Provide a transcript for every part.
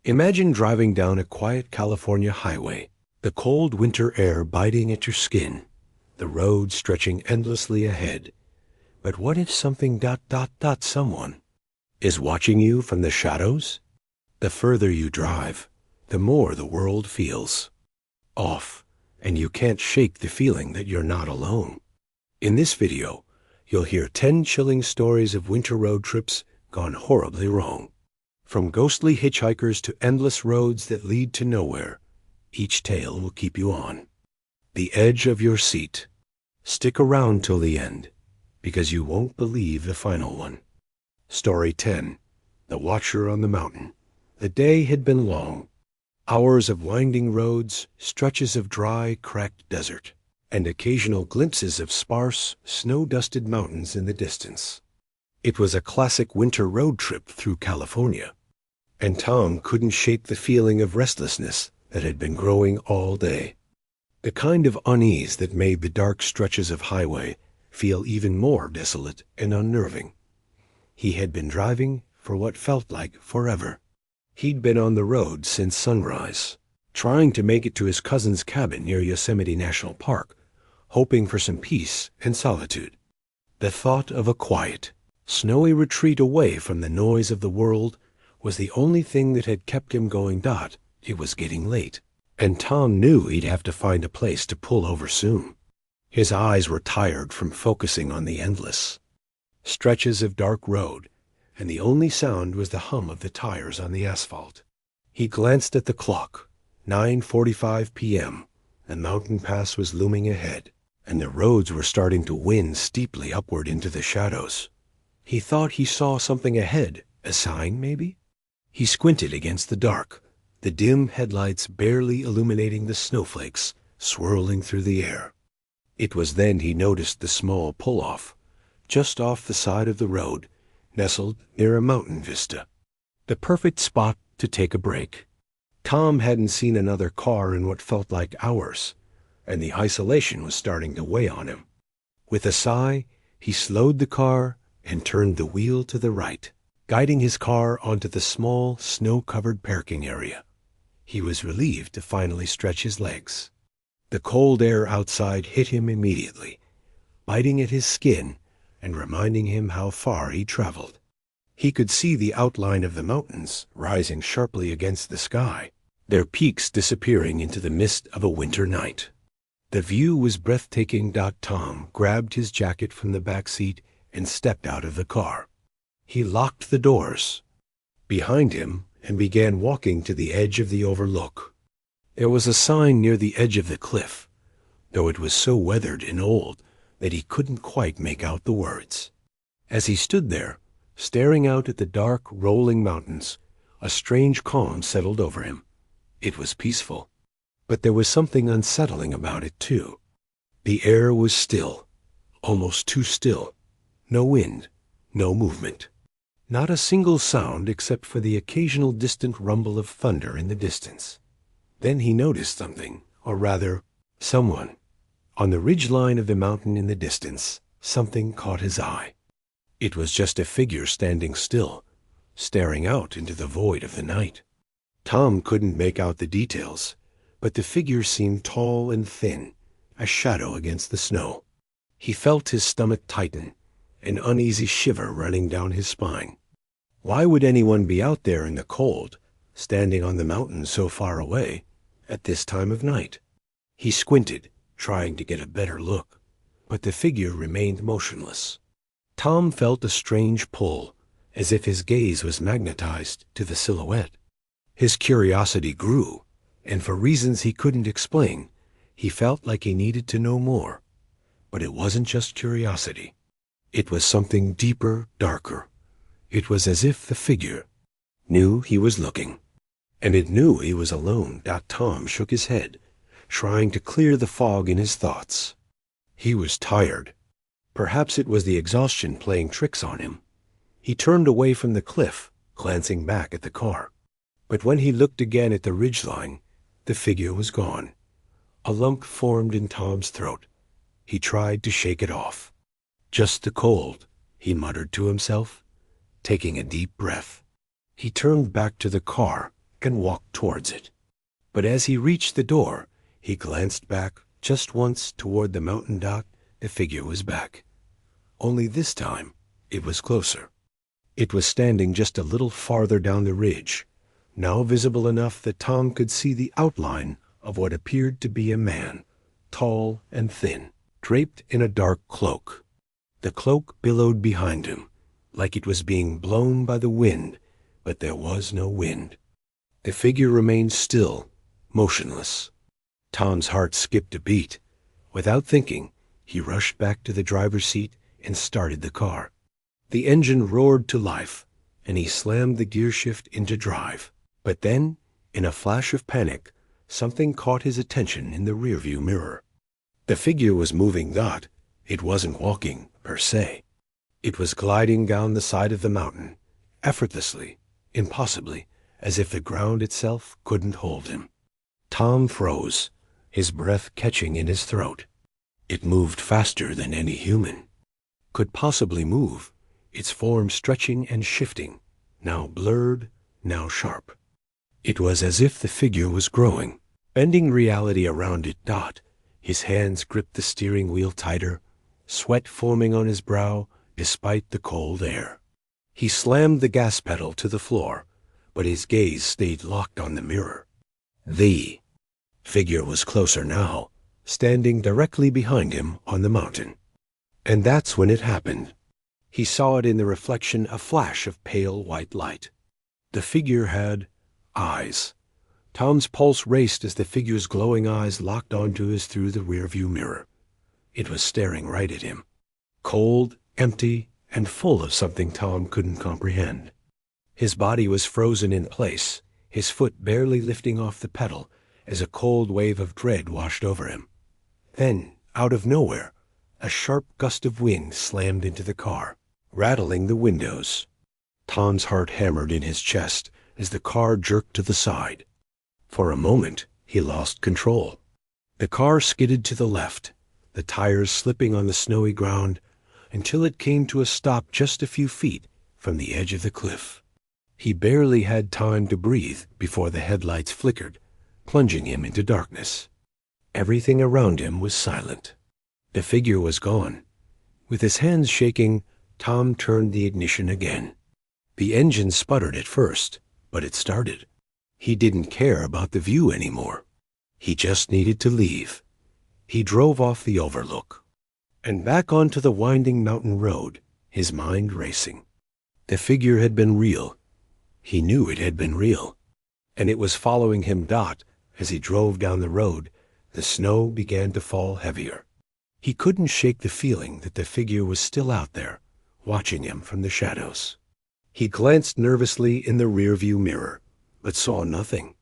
Imagine driving down a quiet California highway, the cold winter air biting at your skin, the road stretching endlessly ahead. But what if something someone is watching you from the shadows? The further you drive, the more the world feels off, and you can't shake the feeling that you're not alone. In this video, you'll hear 10 chilling stories of winter road trips gone horribly wrong. From ghostly hitchhikers to endless roads that lead to nowhere, each tale will keep you on the edge of your seat. Stick around till the end, because you won't believe the final one. Story 10. The Watcher on the Mountain. The day had been long. Hours of winding roads, stretches of dry, cracked desert, and occasional glimpses of sparse, snow-dusted mountains in the distance. It was a classic winter road trip through California, and Tom couldn't shake the feeling of restlessness that had been growing all day. The kind of unease that made the dark stretches of highway feel even more desolate and unnerving. He had been driving for what felt like forever. He'd been on the road since sunrise, trying to make it to his cousin's cabin near Yosemite National Park, hoping for some peace and solitude. The thought of a quiet, snowy retreat away from the noise of the world was the only thing that had kept him going. It was getting late, and Tom knew he'd have to find a place to pull over soon. His eyes were tired from focusing on the endless stretches of dark road, and the only sound was the hum of the tires on the asphalt. He glanced at the clock. 9:45 p.m. The mountain pass was looming ahead, and the roads were starting to wind steeply upward into the shadows. He thought he saw something ahead, a sign maybe? He squinted against the dark, the dim headlights barely illuminating the snowflakes swirling through the air. It was then he noticed the small pull-off, just off the side of the road, nestled near a mountain vista. The perfect spot to take a break. Tom hadn't seen another car in what felt like hours, and the isolation was starting to weigh on him. With a sigh, he slowed the car and turned the wheel to the right, guiding his car onto the small, snow-covered parking area. He was relieved to finally stretch his legs. The cold air outside hit him immediately, biting at his skin and reminding him how far he traveled. He could see the outline of the mountains rising sharply against the sky, their peaks disappearing into the mist of a winter night. The view was breathtaking. Tom grabbed his jacket from the back seat and stepped out of the car. He locked the doors behind him and began walking to the edge of the overlook. There was a sign near the edge of the cliff, though it was so weathered and old that he couldn't quite make out the words. As he stood there, staring out at the dark, rolling mountains, a strange calm settled over him. It was peaceful, but there was something unsettling about it, too. The air was still, almost too still. No wind, no movement. Not a single sound except for the occasional distant rumble of thunder in the distance. Then he noticed something, or rather, someone. On the ridgeline of the mountain in the distance, something caught his eye. It was just a figure standing still, staring out into the void of the night. Tom couldn't make out the details, but the figure seemed tall and thin, a shadow against the snow. He felt his stomach tighten, an uneasy shiver running down his spine. Why would anyone be out there in the cold, standing on the mountain so far away, at this time of night? He squinted, trying to get a better look, but the figure remained motionless. Tom felt a strange pull, as if his gaze was magnetized to the silhouette. His curiosity grew, and for reasons he couldn't explain, he felt like he needed to know more. But it wasn't just curiosity. It was something deeper, darker. It was as if the figure knew he was looking, and it knew he was alone. Tom shook his head, trying to clear the fog in his thoughts. He was tired. Perhaps it was the exhaustion playing tricks on him. He turned away from the cliff, glancing back at the car. But when he looked again at the ridgeline, the figure was gone. A lump formed in Tom's throat. He tried to shake it off. Just the cold, he muttered to himself, taking a deep breath. He turned back to the car, and walked towards it. But as he reached the door, he glanced back just once toward the mountain dot. The figure was back. Only this time, it was closer. It was standing just a little farther down the ridge, now visible enough that Tom could see the outline of what appeared to be a man, tall and thin, draped in a dark cloak. The cloak billowed behind him, like it was being blown by the wind, but there was no wind. The figure remained still, motionless. Tom's heart skipped a beat. Without thinking, he rushed back to the driver's seat and started the car. The engine roared to life, and he slammed the gear shift into drive. But then, in a flash of panic, something caught his attention in the rearview mirror. The figure was moving not. It wasn't walking, per se. It was gliding down the side of the mountain, effortlessly, impossibly, as if the ground itself couldn't hold him. Tom froze, his breath catching in his throat. It moved faster than any human could possibly move, its form stretching and shifting, now blurred, now sharp. It was as if the figure was growing, bending reality around it. His hands gripped the steering wheel tighter, sweat forming on his brow despite the cold air. He slammed the gas pedal to the floor, but his gaze stayed locked on the mirror. The figure was closer now, standing directly behind him on the mountain. And that's when it happened. He saw it in the reflection, a flash of pale white light. The figure had eyes. Tom's pulse raced as the figure's glowing eyes locked onto his through the rearview mirror. It was staring right at him, cold, empty, and full of something Tom couldn't comprehend. His body was frozen in place, his foot barely lifting off the pedal as a cold wave of dread washed over him. Then, out of nowhere, a sharp gust of wind slammed into the car, rattling the windows. Tom's heart hammered in his chest as the car jerked to the side. For a moment, he lost control. The car skidded to the left, the tires slipping on the snowy ground, until it came to a stop just a few feet from the edge of the cliff. He barely had time to breathe before the headlights flickered, plunging him into darkness. Everything around him was silent. The figure was gone. With his hands shaking, Tom turned the ignition again. The engine sputtered at first, but it started. He didn't care about the view anymore. He just needed to leave. He drove off the overlook and back onto the winding mountain road, his mind racing. The figure had been real. He knew it had been real. And it was following him. As he drove down the road, the snow began to fall heavier. He couldn't shake the feeling that the figure was still out there, watching him from the shadows. He glanced nervously in the rearview mirror, but saw nothing.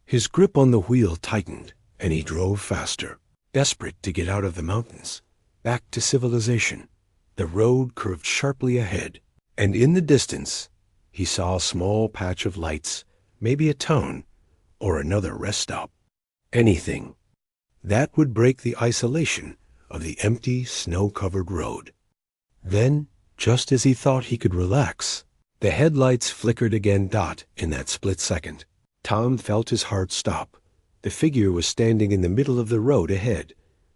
His grip on the wheel tightened, and he drove faster, desperate to get out of the mountains, back to civilization. The road curved sharply ahead, and in the distance, he saw a small patch of lights, maybe a town, or another rest stop. Anything. That would break the isolation of the empty, snow-covered road. Then, just as he thought he could relax, the headlights flickered again. In that split second, Tom felt his heart stop. The figure was standing in the middle of the road ahead.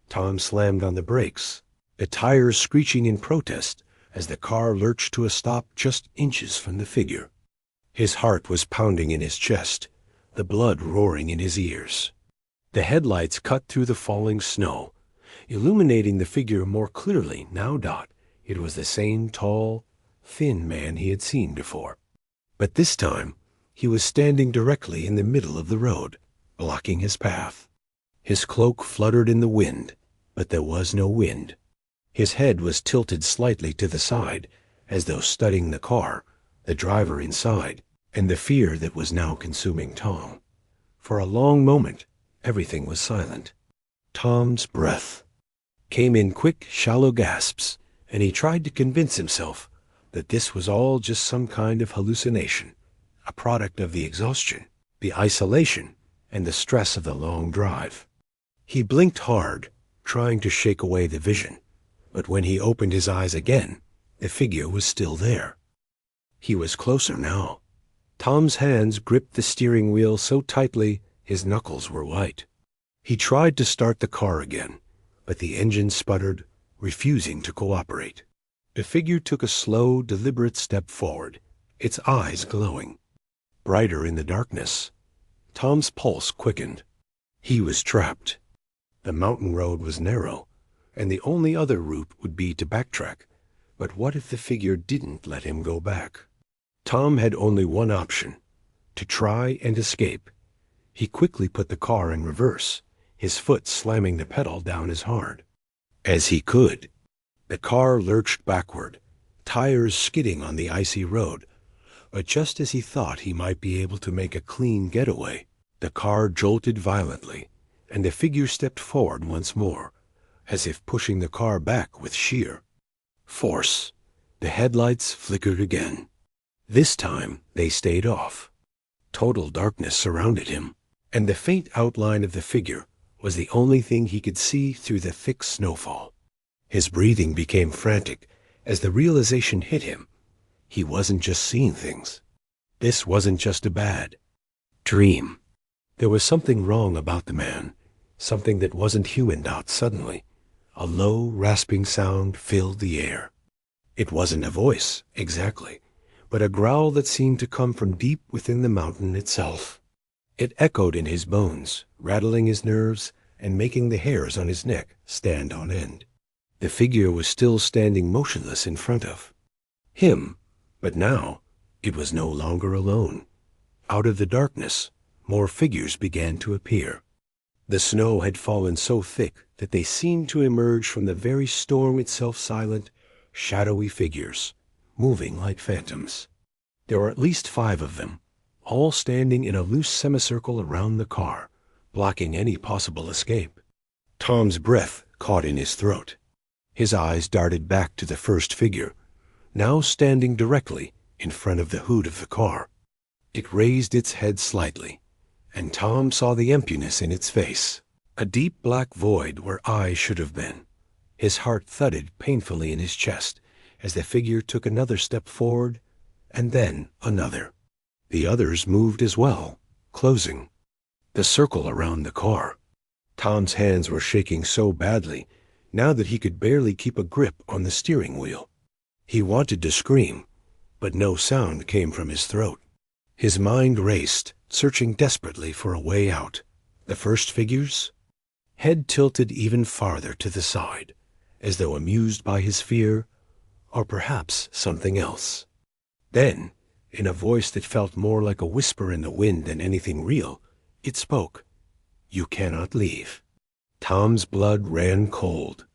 Tom slammed on the brakes, the tires screeching in protest as the car lurched to a stop just inches from the figure. His heart was pounding in his chest, the blood roaring in his ears. The headlights cut through the falling snow, illuminating the figure more clearly now. It was the same tall, thin man he had seen before. But this time, he was standing directly in the middle of the road, blocking his path. His cloak fluttered in the wind, but there was no wind. His head was tilted slightly to the side, as though studying the car, the driver inside, and the fear that was now consuming Tom. For a long moment, everything was silent. Tom's breath came in quick, shallow gasps, and he tried to convince himself that this was all just some kind of hallucination, a product of the exhaustion, the isolation, and the stress of the long drive. He blinked hard, trying to shake away the vision, but when he opened his eyes again, the figure was still there. He was closer now. Tom's hands gripped the steering wheel so tightly his knuckles were white. He tried to start the car again, but the engine sputtered, refusing to cooperate. The figure took a slow, deliberate step forward, its eyes glowing. Brighter in the darkness, Tom's pulse quickened. He was trapped. The mountain road was narrow, and the only other route would be to backtrack. But what if the figure didn't let him go back? Tom had only one option, to try and escape. He quickly put the car in reverse, his foot slamming the pedal down as hard as he could. The car lurched backward, tires skidding on the icy road. But just as he thought he might be able to make a clean getaway, the car jolted violently, and the figure stepped forward once more, as if pushing the car back with sheer force. The headlights flickered again. This time they stayed off. Total darkness surrounded him, and the faint outline of the figure was the only thing he could see through the thick snowfall. His breathing became frantic as the realization hit him. He wasn't just seeing things. This wasn't just a bad dream. There was something wrong about the man, something that wasn't human. Suddenly, a low, rasping sound filled the air. It wasn't a voice, exactly, but a growl that seemed to come from deep within the mountain itself. It echoed in his bones, rattling his nerves and making the hairs on his neck stand on end. The figure was still standing motionless in front of him, but now it was no longer alone. Out of the darkness, more figures began to appear. The snow had fallen so thick that they seemed to emerge from the very storm itself, silent, shadowy figures, moving like phantoms. There were at least 5 of them, all standing in a loose semicircle around the car, blocking any possible escape. Tom's breath caught in his throat. His eyes darted back to the first figure, now standing directly in front of the hood of the car. It raised its head slightly, and Tom saw the emptiness in its face, a deep black void where eyes should have been. His heart thudded painfully in his chest as the figure took another step forward, and then another. The others moved as well, closing the circle around the car. Tom's hands were shaking so badly now that he could barely keep a grip on the steering wheel. He wanted to scream, but no sound came from his throat. His mind raced, searching desperately for a way out. The first figure's head tilted even farther to the side, as though amused by his fear, or perhaps something else. Then, in a voice that felt more like a whisper in the wind than anything real, it spoke. "You cannot leave." Tom's blood ran cold.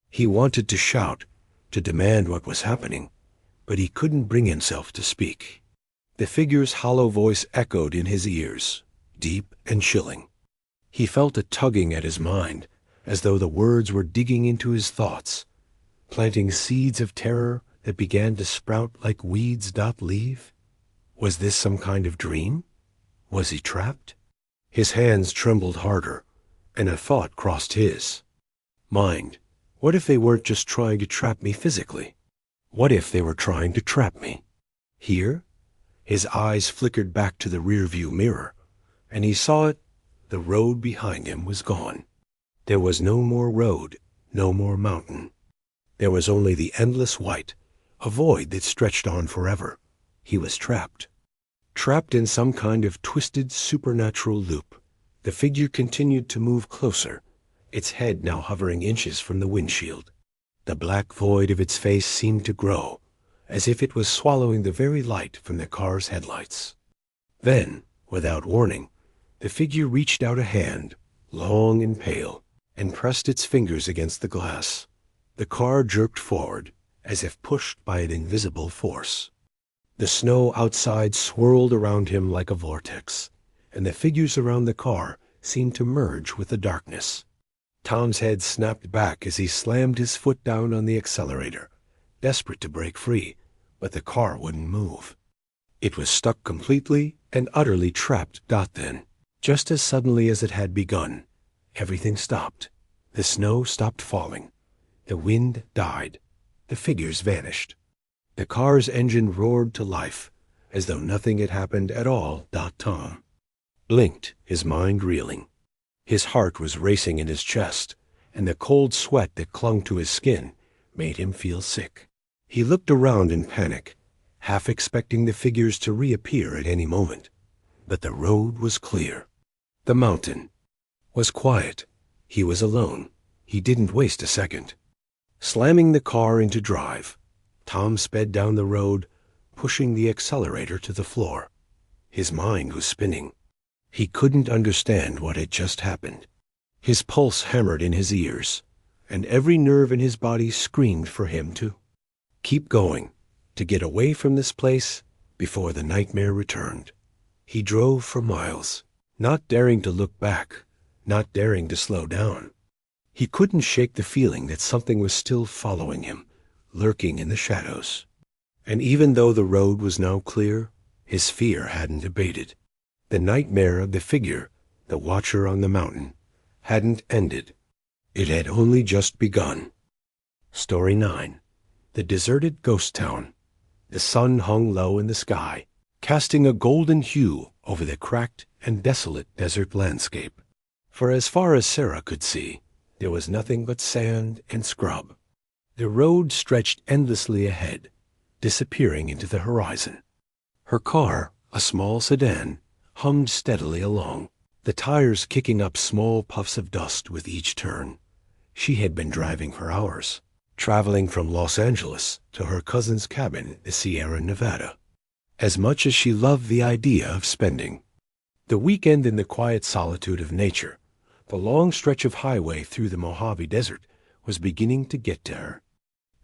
He wanted to shout, to demand what was happening, but he couldn't bring himself to speak. The figure's hollow voice echoed in his ears, deep and chilling. He felt a tugging at his mind, as though the words were digging into his thoughts, planting seeds of terror that began to sprout like weeds. Leave? Was this some kind of dream? Was he trapped? His hands trembled harder, and a thought crossed his mind. What if they weren't just trying to trap me physically? What if they were trying to trap me here? His eyes flickered back to the rearview mirror, and he saw it. The road behind him was gone. There was no more road, no more mountain. There was only the endless white, a void that stretched on forever. He was trapped. Trapped in some kind of twisted supernatural loop. The figure continued to move closer, its head now hovering inches from the windshield. The black void of its face seemed to grow, as if it was swallowing the very light from the car's headlights. Then, without warning, the figure reached out a hand, long and pale, and pressed its fingers against the glass. The car jerked forward, as if pushed by an invisible force. The snow outside swirled around him like a vortex, and the figures around the car seemed to merge with the darkness. Tom's head snapped back as he slammed his foot down on the accelerator, desperate to break free, but the car wouldn't move. It was stuck completely and utterly trapped. Then, just as suddenly as it had begun, everything stopped. The snow stopped falling. The wind died. The figures vanished. The car's engine roared to life, as though nothing had happened at all. Tom blinked, his mind reeling. His heart was racing in his chest, and the cold sweat that clung to his skin made him feel sick. He looked around in panic, half expecting the figures to reappear at any moment. But the road was clear. The mountain was quiet. He was alone. He didn't waste a second. Slamming the car into drive, Tom sped down the road, pushing the accelerator to the floor. His mind was spinning. He couldn't understand what had just happened. His pulse hammered in his ears, and every nerve in his body screamed for him to keep going, to get away from this place before the nightmare returned. He drove for miles, not daring to look back, not daring to slow down. He couldn't shake the feeling that something was still following him, lurking in the shadows. And even though the road was now clear, his fear hadn't abated. The nightmare of the figure, the watcher on the mountain, hadn't ended. It had only just begun. Story 9. The deserted ghost town. The sun hung low in the sky, casting a golden hue over the cracked and desolate desert landscape. For as far as Sarah could see, there was nothing but sand and scrub. The road stretched endlessly ahead, disappearing into the horizon. Her car, a small sedan, hummed steadily along, the tires kicking up small puffs of dust with each turn. She had been driving for hours, traveling from Los Angeles to her cousin's cabin in the Sierra Nevada. As much as she loved the idea of spending the weekend in the quiet solitude of nature, the long stretch of highway through the Mojave Desert was beginning to get to her.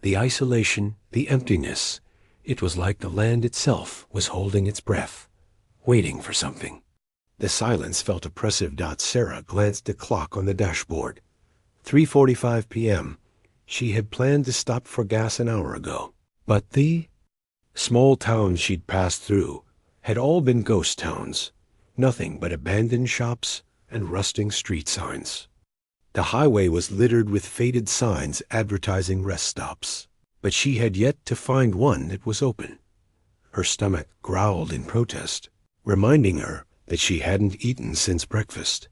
The isolation, the emptiness, it was like the land itself was holding its breath, waiting for something. The silence felt oppressive. Sarah glanced at the clock on the dashboard. 3:45 p.m. She had planned to stop for gas an hour ago. But the small towns she'd passed through had all been ghost towns, nothing but abandoned shops and rusting street signs. The highway was littered with faded signs advertising rest stops, but she had yet to find one that was open. Her stomach growled in protest, reminding her that she hadn't eaten since breakfast.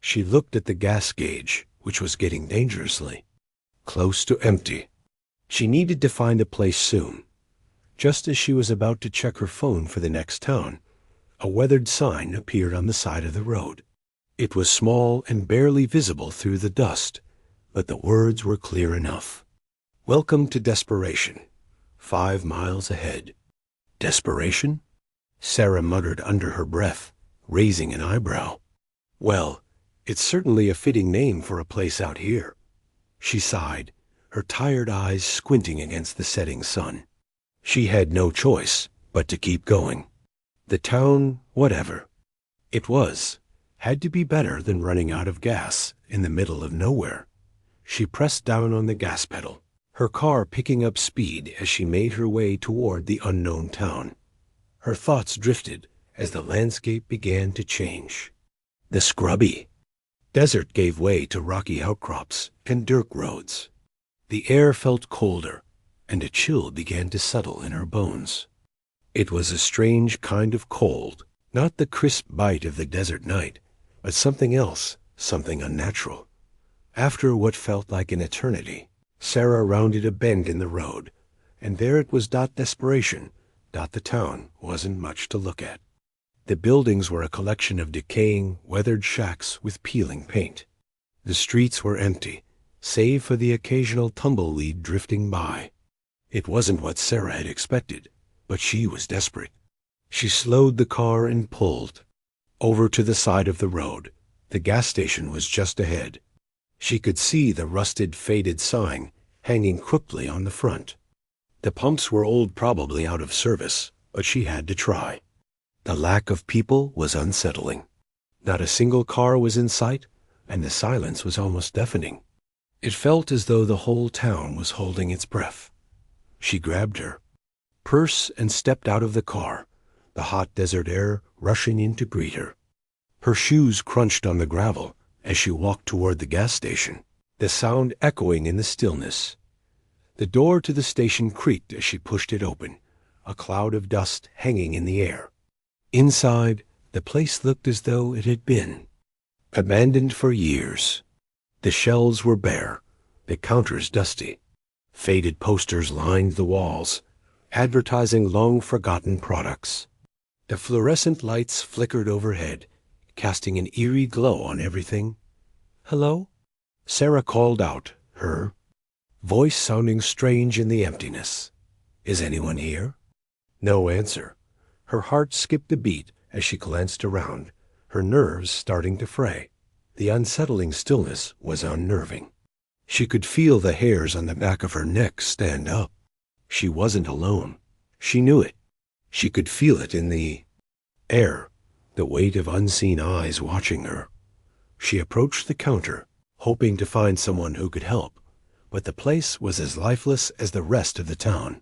She looked at the gas gauge, which was getting dangerously close to empty. She needed to find a place soon. Just as she was about to check her phone for the next town, a weathered sign appeared on the side of the road. It was small and barely visible through the dust, but the words were clear enough. Welcome to Desperation. 5 miles ahead. Desperation? Sarah muttered under her breath, raising an eyebrow. Well, it's certainly a fitting name for a place out here. She sighed, her tired eyes squinting against the setting sun. She had no choice but to keep going. The town, whatever it was, had to be better than running out of gas in the middle of nowhere. She pressed down on the gas pedal, her car picking up speed as she made her way toward the unknown town. Her thoughts drifted as the landscape began to change. The scrubby desert gave way to rocky outcrops and dirt roads. The air felt colder, and a chill began to settle in her bones. It was a strange kind of cold, not the crisp bite of the desert night, but something else, something unnatural. After what felt like an eternity, Sarah rounded a bend in the road, and there it was. Desperation. The town wasn't much to look at. The buildings were a collection of decaying, weathered shacks with peeling paint. The streets were empty, save for the occasional tumbleweed drifting by. It wasn't what Sarah had expected, but she was desperate. She slowed the car and pulled over to the side of the road. The gas station was just ahead. She could see the rusted, faded sign hanging crookedly on the front. The pumps were old, probably out of service, but she had to try. The lack of people was unsettling. Not a single car was in sight, and the silence was almost deafening. It felt as though the whole town was holding its breath. She grabbed her purse and stepped out of the car, the hot desert air rushing in to greet her. Her shoes crunched on the gravel as she walked toward the gas station, the sound echoing in the stillness. The door to the station creaked as she pushed it open, a cloud of dust hanging in the air. Inside, the place looked as though it had been abandoned for years. The shelves were bare, the counters dusty. Faded posters lined the walls, advertising long-forgotten products. The fluorescent lights flickered overhead, casting an eerie glow on everything. "Hello?" Sarah called out, her voice sounding strange in the emptiness. "Is anyone here?" No answer. Her heart skipped a beat as she glanced around, her nerves starting to fray. The unsettling stillness was unnerving. She could feel the hairs on the back of her neck stand up. She wasn't alone. She knew it. She could feel it in the air, the weight of unseen eyes watching her. She approached the counter, hoping to find someone who could help, but the place was as lifeless as the rest of the town.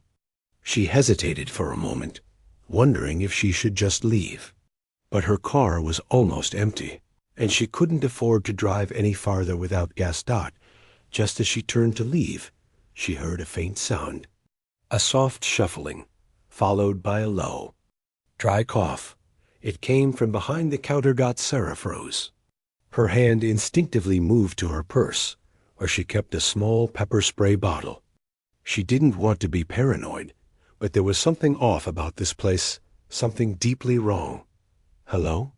She hesitated for a moment, wondering if she should just leave. But her car was almost empty, and she couldn't afford to drive any farther without gas. Just as she turned to leave, she heard a faint sound, a soft shuffling, followed by a low, dry cough. It came from behind the counter. Sarah froze. Her hand instinctively moved to her purse, where she kept a small pepper spray bottle. She didn't want to be paranoid, but there was something off about this place, something deeply wrong. "Hello?"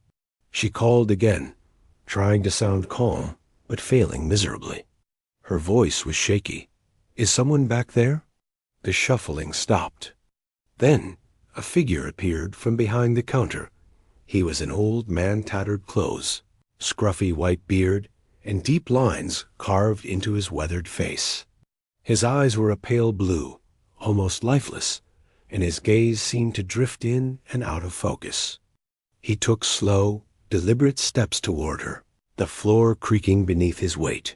She called again, trying to sound calm, but failing miserably. Her voice was shaky. "Is someone back there?" The shuffling stopped. Then a figure appeared from behind the counter. He was an old man, tattered clothes, scruffy white beard, and deep lines carved into his weathered face. His eyes were a pale blue, almost lifeless, and his gaze seemed to drift in and out of focus. He took slow, deliberate steps toward her, the floor creaking beneath his weight.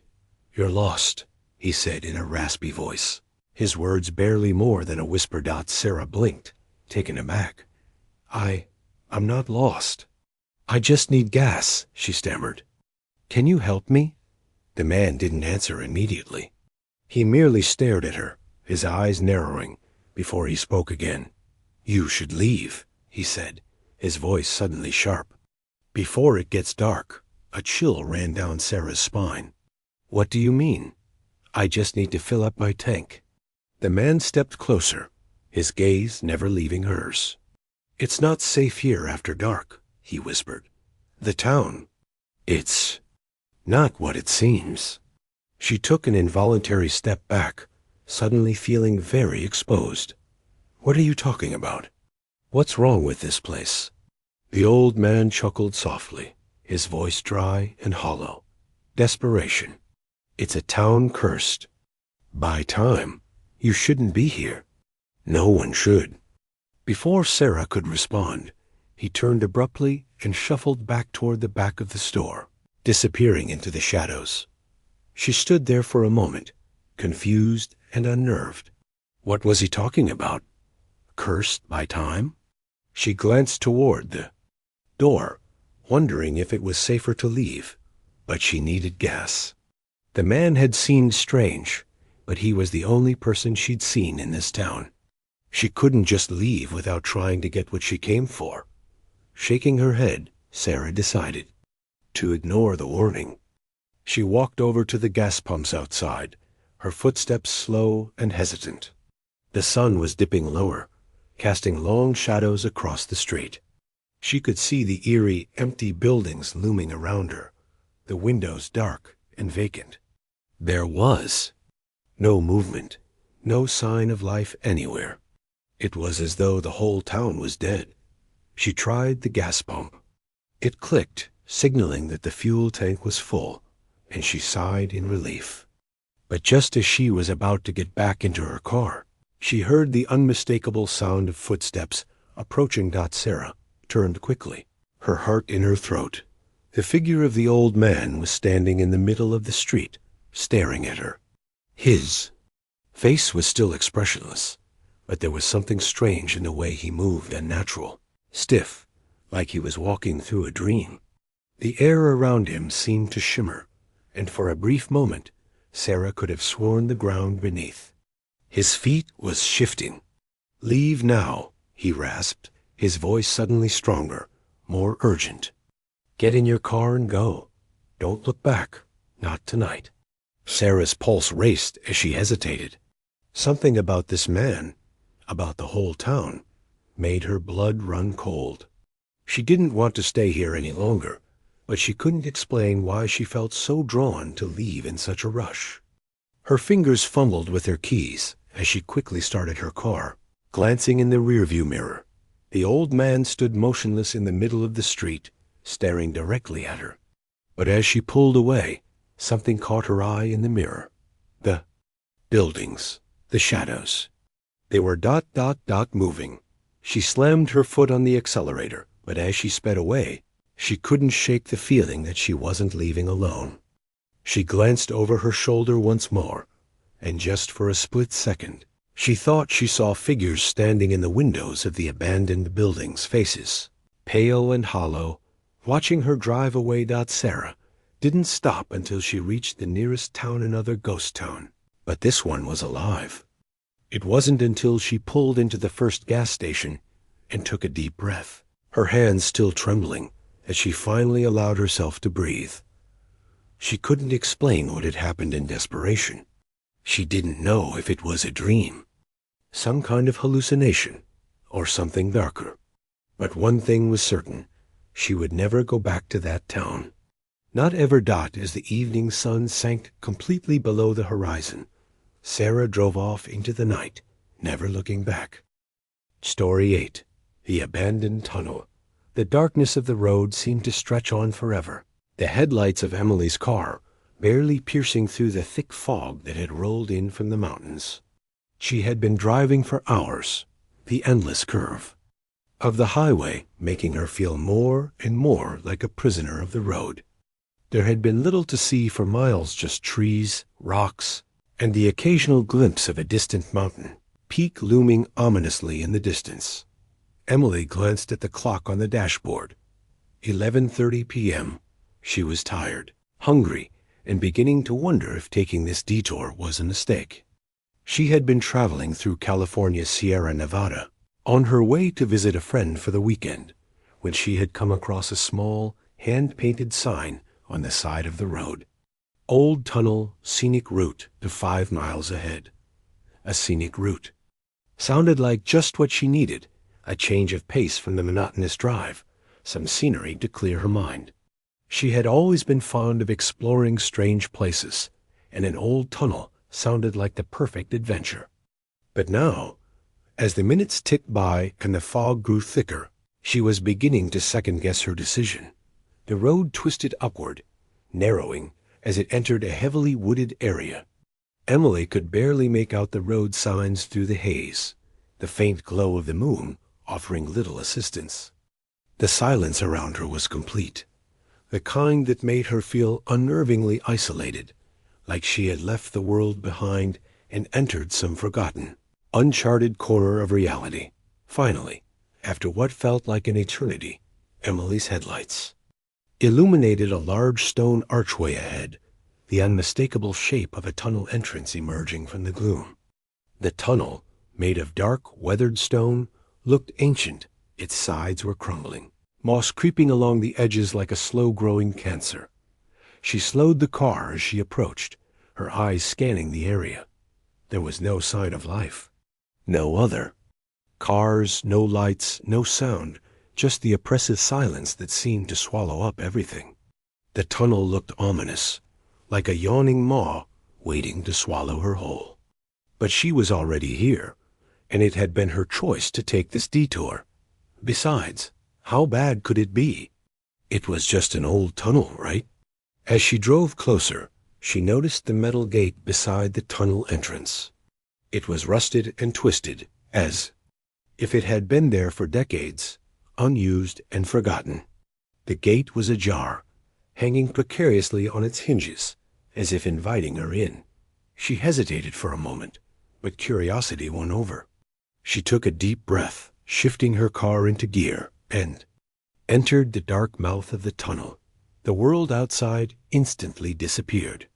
"You're lost," he said in a raspy voice, his words barely more than a whisper. Sarah blinked, taken aback. I'm not lost. I just need gas," she stammered. "Can you help me?" The man didn't answer immediately. He merely stared at her, his eyes narrowing, before he spoke again. "You should leave," he said, his voice suddenly sharp. "Before it gets dark." A chill ran down Sarah's spine. "What do you mean?" "I just need to fill up my tank." The man stepped closer, his gaze never leaving hers. "It's not safe here after dark," he whispered. "The town, it's not what it seems." She took an involuntary step back, suddenly feeling very exposed. "What are you talking about? What's wrong with this place?" The old man chuckled softly, his voice dry and hollow. "Desperation. It's a town cursed by time. You shouldn't be here. No one should." Before Sarah could respond, he turned abruptly and shuffled back toward the back of the store, disappearing into the shadows. She stood there for a moment, confused and unnerved. What was he talking about? Cursed by time? She glanced toward the door, wondering if it was safer to leave, but she needed gas. The man had seemed strange, but he was the only person she'd seen in this town. She couldn't just leave without trying to get what she came for. Shaking her head, Sarah decided to ignore the warning. She walked over to the gas pumps outside, her footsteps slow and hesitant. The sun was dipping lower, casting long shadows across the street. She could see the eerie, empty buildings looming around her, the windows dark and vacant. There was no movement, no sign of life anywhere. It was as though the whole town was dead. She tried the gas pump. It clicked, signaling that the fuel tank was full, and she sighed in relief. But just as she was about to get back into her car, she heard the unmistakable sound of footsteps approaching. Sarah turned quickly, her heart in her throat. The figure of the old man was standing in the middle of the street, staring at her. His face was still expressionless, but there was something strange in the way he moved, unnatural, stiff, like he was walking through a dream. The air around him seemed to shimmer, and for a brief moment, Sarah could have sworn the ground beneath his feet was shifting. "Leave now," he rasped, his voice suddenly stronger, more urgent. "Get in your car and go. Don't look back. Not tonight." Sarah's pulse raced as she hesitated. Something about this man, about the whole town, made her blood run cold. She didn't want to stay here any longer, but she couldn't explain why she felt so drawn to leave in such a rush. Her fingers fumbled with their keys as she quickly started her car. Glancing in the rearview mirror, the old man stood motionless in the middle of the street, staring directly at her. But as she pulled away, something caught her eye in the mirror. The buildings, the shadows. They were ... moving. She slammed her foot on the accelerator, but as she sped away, she couldn't shake the feeling that she wasn't leaving alone. She glanced over her shoulder once more, and just for a split second, she thought she saw figures standing in the windows of the abandoned buildings' faces, pale and hollow, watching her drive away. Sarah didn't stop until she reached the nearest town, another ghost town, but this one was alive. It wasn't until she pulled into the first gas station and took a deep breath, her hands still trembling, that she finally allowed herself to breathe. She couldn't explain what had happened in desperation. She didn't know if it was a dream, some kind of hallucination, or something darker. But one thing was certain, she would never go back to that town. Not ever. As the evening sun sank completely below the horizon, Sarah drove off into the night, never looking back. Story 8. The Abandoned Tunnel. The darkness of the road seemed to stretch on forever, the headlights of Emily's car barely piercing through the thick fog that had rolled in from the mountains. She had been driving for hours, the endless curve of the highway making her feel more and more like a prisoner of the road. There had been little to see for miles, just trees, rocks, and the occasional glimpse of a distant mountain peak looming ominously in the distance. Emily glanced at the clock on the dashboard. 11:30 p.m. She was tired, hungry, and beginning to wonder if taking this detour was a mistake. She had been traveling through California's Sierra Nevada, on her way to visit a friend for the weekend, when she had come across a small, hand-painted sign on the side of the road. Old Tunnel, Scenic Route to 5 miles ahead. A scenic route. Sounded like just what she needed, a change of pace from the monotonous drive, some scenery to clear her mind. She had always been fond of exploring strange places, and an old tunnel sounded like the perfect adventure. But now, as the minutes ticked by and the fog grew thicker, she was beginning to second-guess her decision. The road twisted upward, narrowing as it entered a heavily wooded area. Emily could barely make out the road signs through the haze, the faint glow of the moon offering little assistance. The silence around her was complete, the kind that made her feel unnervingly isolated, like she had left the world behind and entered some forgotten, uncharted corner of reality. Finally, after what felt like an eternity, Emily's headlights illuminated a large stone archway ahead, the unmistakable shape of a tunnel entrance emerging from the gloom. The tunnel, made of dark, weathered stone, looked ancient. Its sides were crumbling, moss creeping along the edges like a slow-growing cancer. She slowed the car as she approached, her eyes scanning the area. There was no sign of life. No other. Cars, no lights, no sound, just the oppressive silence that seemed to swallow up everything. The tunnel looked ominous, like a yawning maw waiting to swallow her whole. But she was already here, and it had been her choice to take this detour. Besides, how bad could it be? It was just an old tunnel, right? As she drove closer, she noticed the metal gate beside the tunnel entrance. It was rusted and twisted, as if it had been there for decades, unused and forgotten. The gate was ajar, hanging precariously on its hinges, as if inviting her in. She hesitated for a moment, but curiosity won over. She took a deep breath, shifting her car into gear, and entered the dark mouth of the tunnel. The world outside instantly disappeared.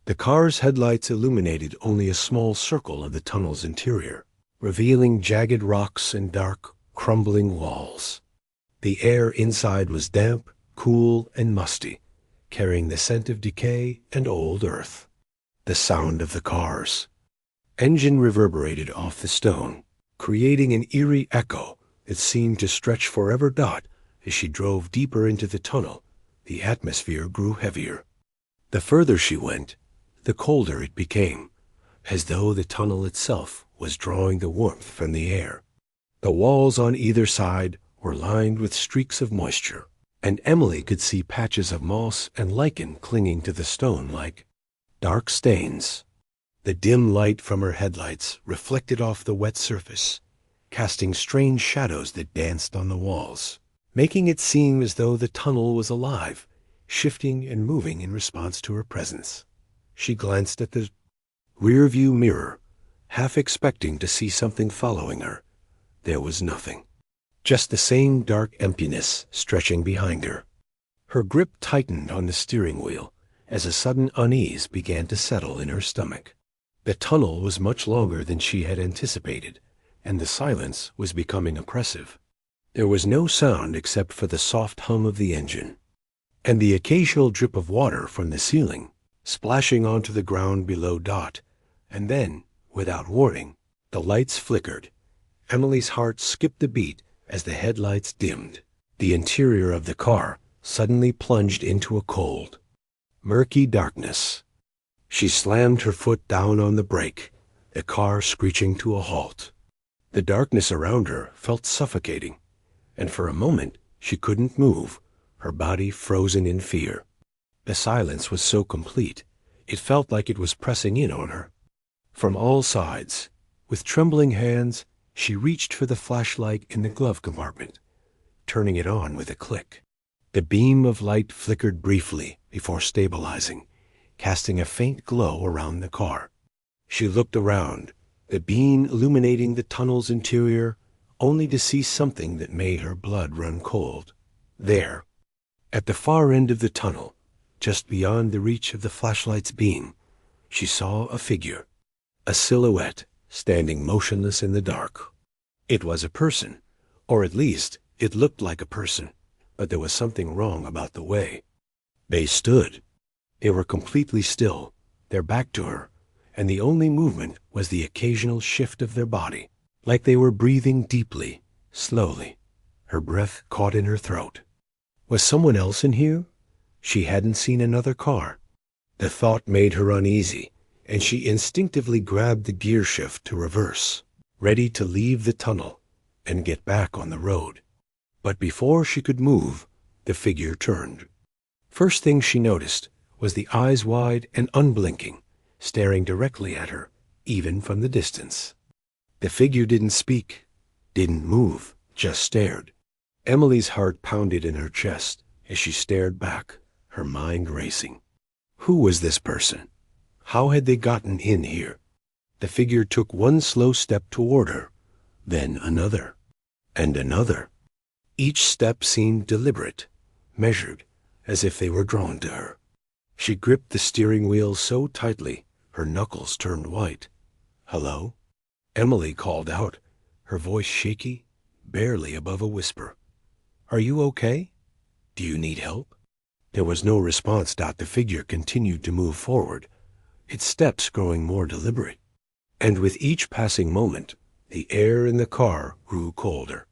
The car's headlights illuminated only a small circle of the tunnel's interior, revealing jagged rocks and dark, crumbling walls. The air inside was damp, cool, and musty, carrying the scent of decay and old earth. The sound of the cars. Engine reverberated off the stone, creating an eerie echo that seemed to stretch forever. As she drove deeper into the tunnel, the atmosphere grew heavier. The further she went, the colder it became, as though the tunnel itself was drawing the warmth from the air. The walls on either side were lined with streaks of moisture, and Emily could see patches of moss and lichen clinging to the stone like dark stains. The dim light from her headlights reflected off the wet surface, casting strange shadows that danced on the walls, making it seem as though the tunnel was alive, shifting and moving in response to her presence. She glanced at the rear-view mirror, half expecting to see something following her. There was nothing. Just the same dark emptiness stretching behind her. Her grip tightened on the steering wheel as a sudden unease began to settle in her stomach. The tunnel was much longer than she had anticipated, and the silence was becoming oppressive. There was no sound except for the soft hum of the engine, and the occasional drip of water from the ceiling, splashing onto the ground below. And then, without warning, the lights flickered. Emily's heart skipped a beat as the headlights dimmed. The interior of the car suddenly plunged into a cold, murky darkness. She slammed her foot down on the brake, the car screeching to a halt. The darkness around her felt suffocating, and for a moment she couldn't move, her body frozen in fear. The silence was so complete, it felt like it was pressing in on her. From all sides, with trembling hands, she reached for the flashlight in the glove compartment, turning it on with a click. The beam of light flickered briefly before stabilizing, casting a faint glow around the car. She looked around, the beam illuminating the tunnel's interior, only to see something that made her blood run cold. There, at the far end of the tunnel, just beyond the reach of the flashlight's beam, she saw a figure, a silhouette, standing motionless in the dark. It was a person, or at least it looked like a person, but there was something wrong about the way they stood. They were completely still, their back to her, and the only movement was the occasional shift of their body, like they were breathing deeply, slowly, her breath caught in her throat. Was someone else in here? She hadn't seen another car. The thought made her uneasy, and she instinctively grabbed the gear shift to reverse, ready to leave the tunnel and get back on the road. But before she could move, the figure turned. First thing she noticed was the eyes wide and unblinking, staring directly at her, even from the distance. The figure didn't speak, didn't move, just stared. Emily's heart pounded in her chest as she stared back, her mind racing. Who was this person? How had they gotten in here? The figure took one slow step toward her, then another, and another. Each step seemed deliberate, measured, as if they were drawn to her. She gripped the steering wheel so tightly, her knuckles turned white. "Hello?" Emily called out, her voice shaky, barely above a whisper. "Are you okay? Do you need help?" There was no response. The figure continued to move forward, its steps growing more deliberate. And with each passing moment, the air in the car grew colder.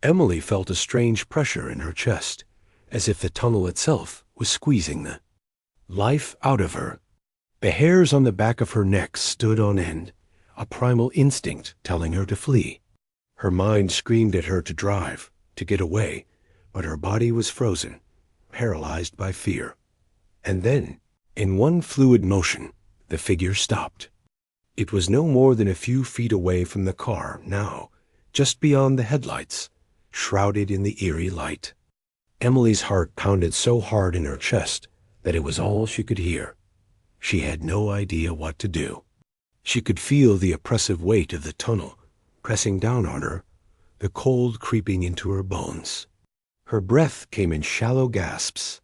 Emily felt a strange pressure in her chest, as if the tunnel itself was squeezing the life out of her. The hairs on the back of her neck stood on end, a primal instinct telling her to flee. Her mind screamed at her to drive, to get away, but her body was frozen, paralyzed by fear. And then, in one fluid motion, the figure stopped. It was no more than a few feet away from the car now, just beyond the headlights, shrouded in the eerie light. Emily's heart pounded so hard in her chest that it was all she could hear. She had no idea what to do. She could feel the oppressive weight of the tunnel pressing down on her, the cold creeping into her bones. Her breath came in shallow gasps.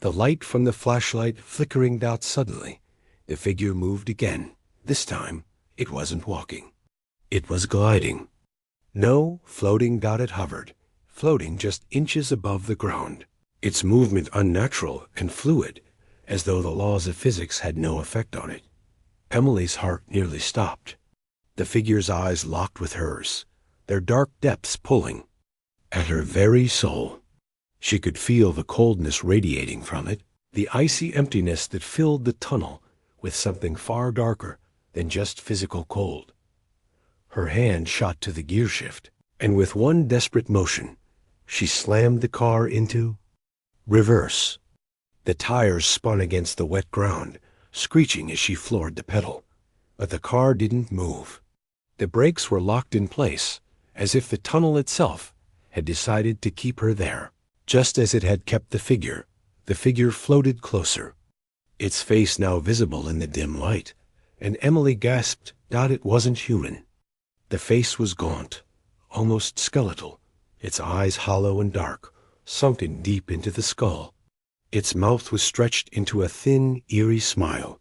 The light from the flashlight flickering out suddenly, the figure moved again. This time, it wasn't walking. It was gliding. No floating dot it hovered, floating just inches above the ground, its movement unnatural and fluid, as though the laws of physics had no effect on it. Emily's heart nearly stopped. The figure's eyes locked with hers, their dark depths pulling at her very soul. She could feel the coldness radiating from it, the icy emptiness that filled the tunnel with something far darker than just physical cold. Her hand shot to the gear shift, and with one desperate motion, she slammed the car into reverse. The tires spun against the wet ground, screeching as she floored the pedal. But the car didn't move. The brakes were locked in place, as if the tunnel itself had decided to keep her there. Just as it had kept the figure floated closer, its face now visible in the dim light, and Emily gasped that it wasn't human. The face was gaunt, almost skeletal, its eyes hollow and dark, sunken deep into the skull. Its mouth was stretched into a thin, eerie smile,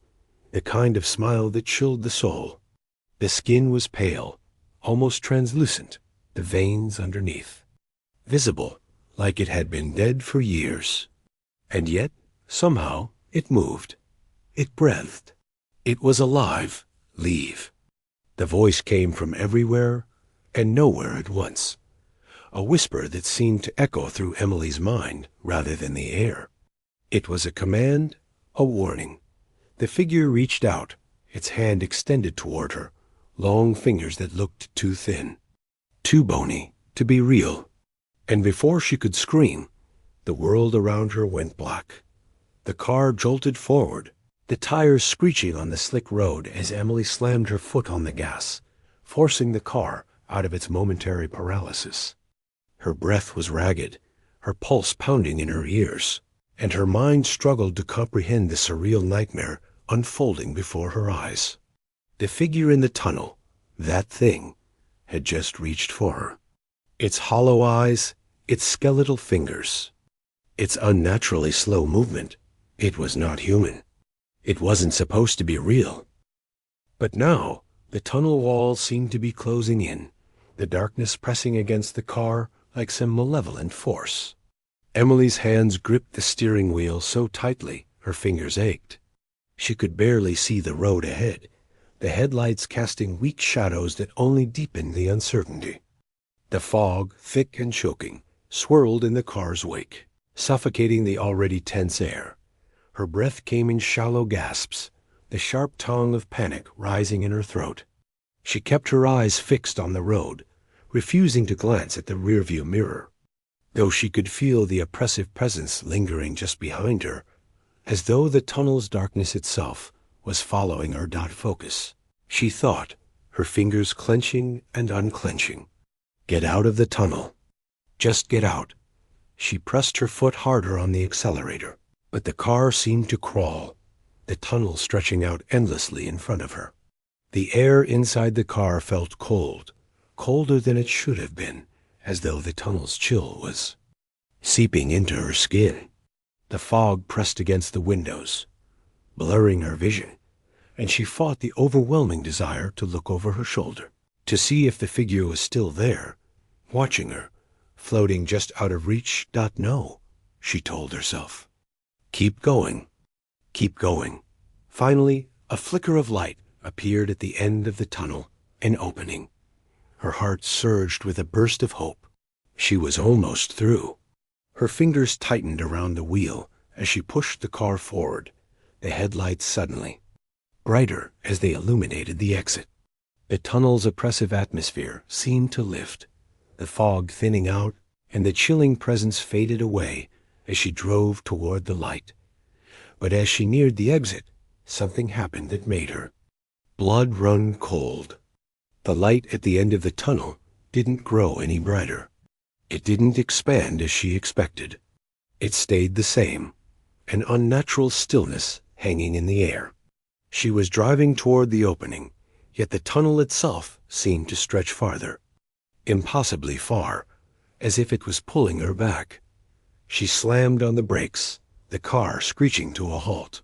the kind of smile that chilled the soul. The skin was pale, almost translucent, the veins underneath visible, like it had been dead for years. And yet, somehow, it moved. It breathed. It was alive. Leave. The voice came from everywhere and nowhere at once, a whisper that seemed to echo through Emily's mind rather than the air. It was a command, a warning. The figure reached out, its hand extended toward her, long fingers that looked too thin, too bony to be real. And before she could scream, the world around her went black. The car jolted forward, the tires screeching on the slick road as Emily slammed her foot on the gas, forcing the car out of its momentary paralysis. Her breath was ragged, her pulse pounding in her ears, and her mind struggled to comprehend the surreal nightmare unfolding before her eyes. The figure in the tunnel, that thing, had just reached for her. Its hollow eyes, its skeletal fingers, its unnaturally slow movement. It was not human. It wasn't supposed to be real. But now, the tunnel walls seemed to be closing in, the darkness pressing against the car like some malevolent force. Emily's hands gripped the steering wheel so tightly her fingers ached. She could barely see the road ahead, the headlights casting weak shadows that only deepened the uncertainty. The fog, thick and choking, swirled in the car's wake, suffocating the already tense air. Her breath came in shallow gasps, the sharp tongue of panic rising in her throat. She kept her eyes fixed on the road, refusing to glance at the rearview mirror, though she could feel the oppressive presence lingering just behind her, as though the tunnel's darkness itself was following her dot focus. She thought, her fingers clenching and unclenching. Get out of the tunnel. Just get out. She pressed her foot harder on the accelerator, but the car seemed to crawl, the tunnel stretching out endlessly in front of her. The air inside the car felt cold, colder than it should have been, as though the tunnel's chill was seeping into her skin. The fog pressed against the windows, blurring her vision, and she fought the overwhelming desire to look over her shoulder, to see if the figure was still there, watching her, floating just out of reach. No, she told herself. Keep going. Keep going. Finally, a flicker of light appeared at the end of the tunnel, an opening. Her heart surged with a burst of hope. She was almost through. Her fingers tightened around the wheel as she pushed the car forward, the headlights suddenly brighter as they illuminated the exit. The tunnel's oppressive atmosphere seemed to lift, the fog thinning out, and the chilling presence faded away as she drove toward the light. But as she neared the exit, something happened that made her blood run cold. The light at the end of the tunnel didn't grow any brighter. It didn't expand as she expected. It stayed the same, an unnatural stillness hanging in the air. She was driving toward the opening, yet the tunnel itself seemed to stretch farther, impossibly far, as if it was pulling her back. She slammed on the brakes, the car screeching to a halt.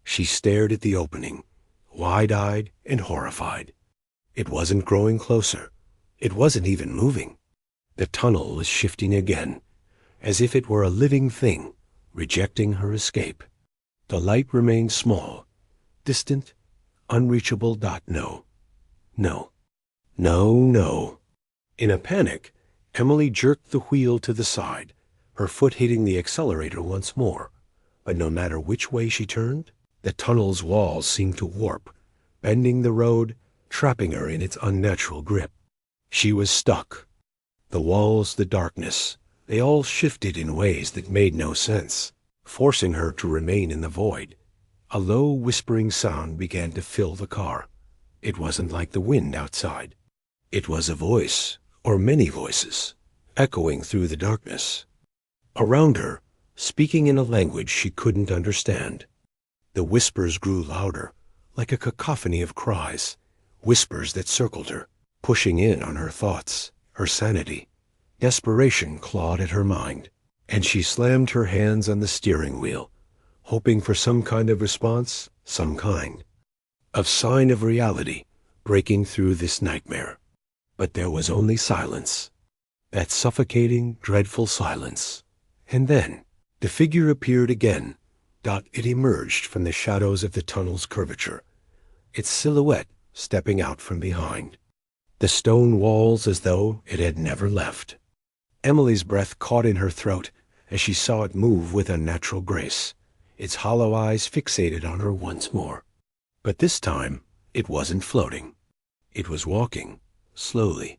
She stared at the opening, wide-eyed and horrified. It wasn't growing closer. It wasn't even moving. The tunnel was shifting again, as if it were a living thing, rejecting her escape. The light remained small, distant, unreachable. No. No. No, no. In a panic, Emily jerked the wheel to the side, her foot hitting the accelerator once more. But no matter which way she turned, the tunnel's walls seemed to warp, bending the road, trapping her in its unnatural grip. She was stuck. The walls, the darkness, they all shifted in ways that made no sense, forcing her to remain in the void. A low, whispering sound began to fill the car. It wasn't like the wind outside. It was a voice, or many voices, echoing through the darkness. Around her, speaking in a language she couldn't understand. The whispers grew louder, like a cacophony of cries, whispers that circled her, pushing in on her thoughts, her sanity. Desperation clawed at her mind, and she slammed her hands on the steering wheel, hoping for some kind of response, some kind of sign of reality breaking through this nightmare. But there was only silence, that suffocating, dreadful silence. And then the figure appeared again. It emerged from the shadows of the tunnel's curvature, its silhouette stepping out from behind, the stone walls as though it had never left. Emily's breath caught in her throat as she saw it move with unnatural grace, its hollow eyes fixated on her once more. But this time, it wasn't floating. It was walking, slowly.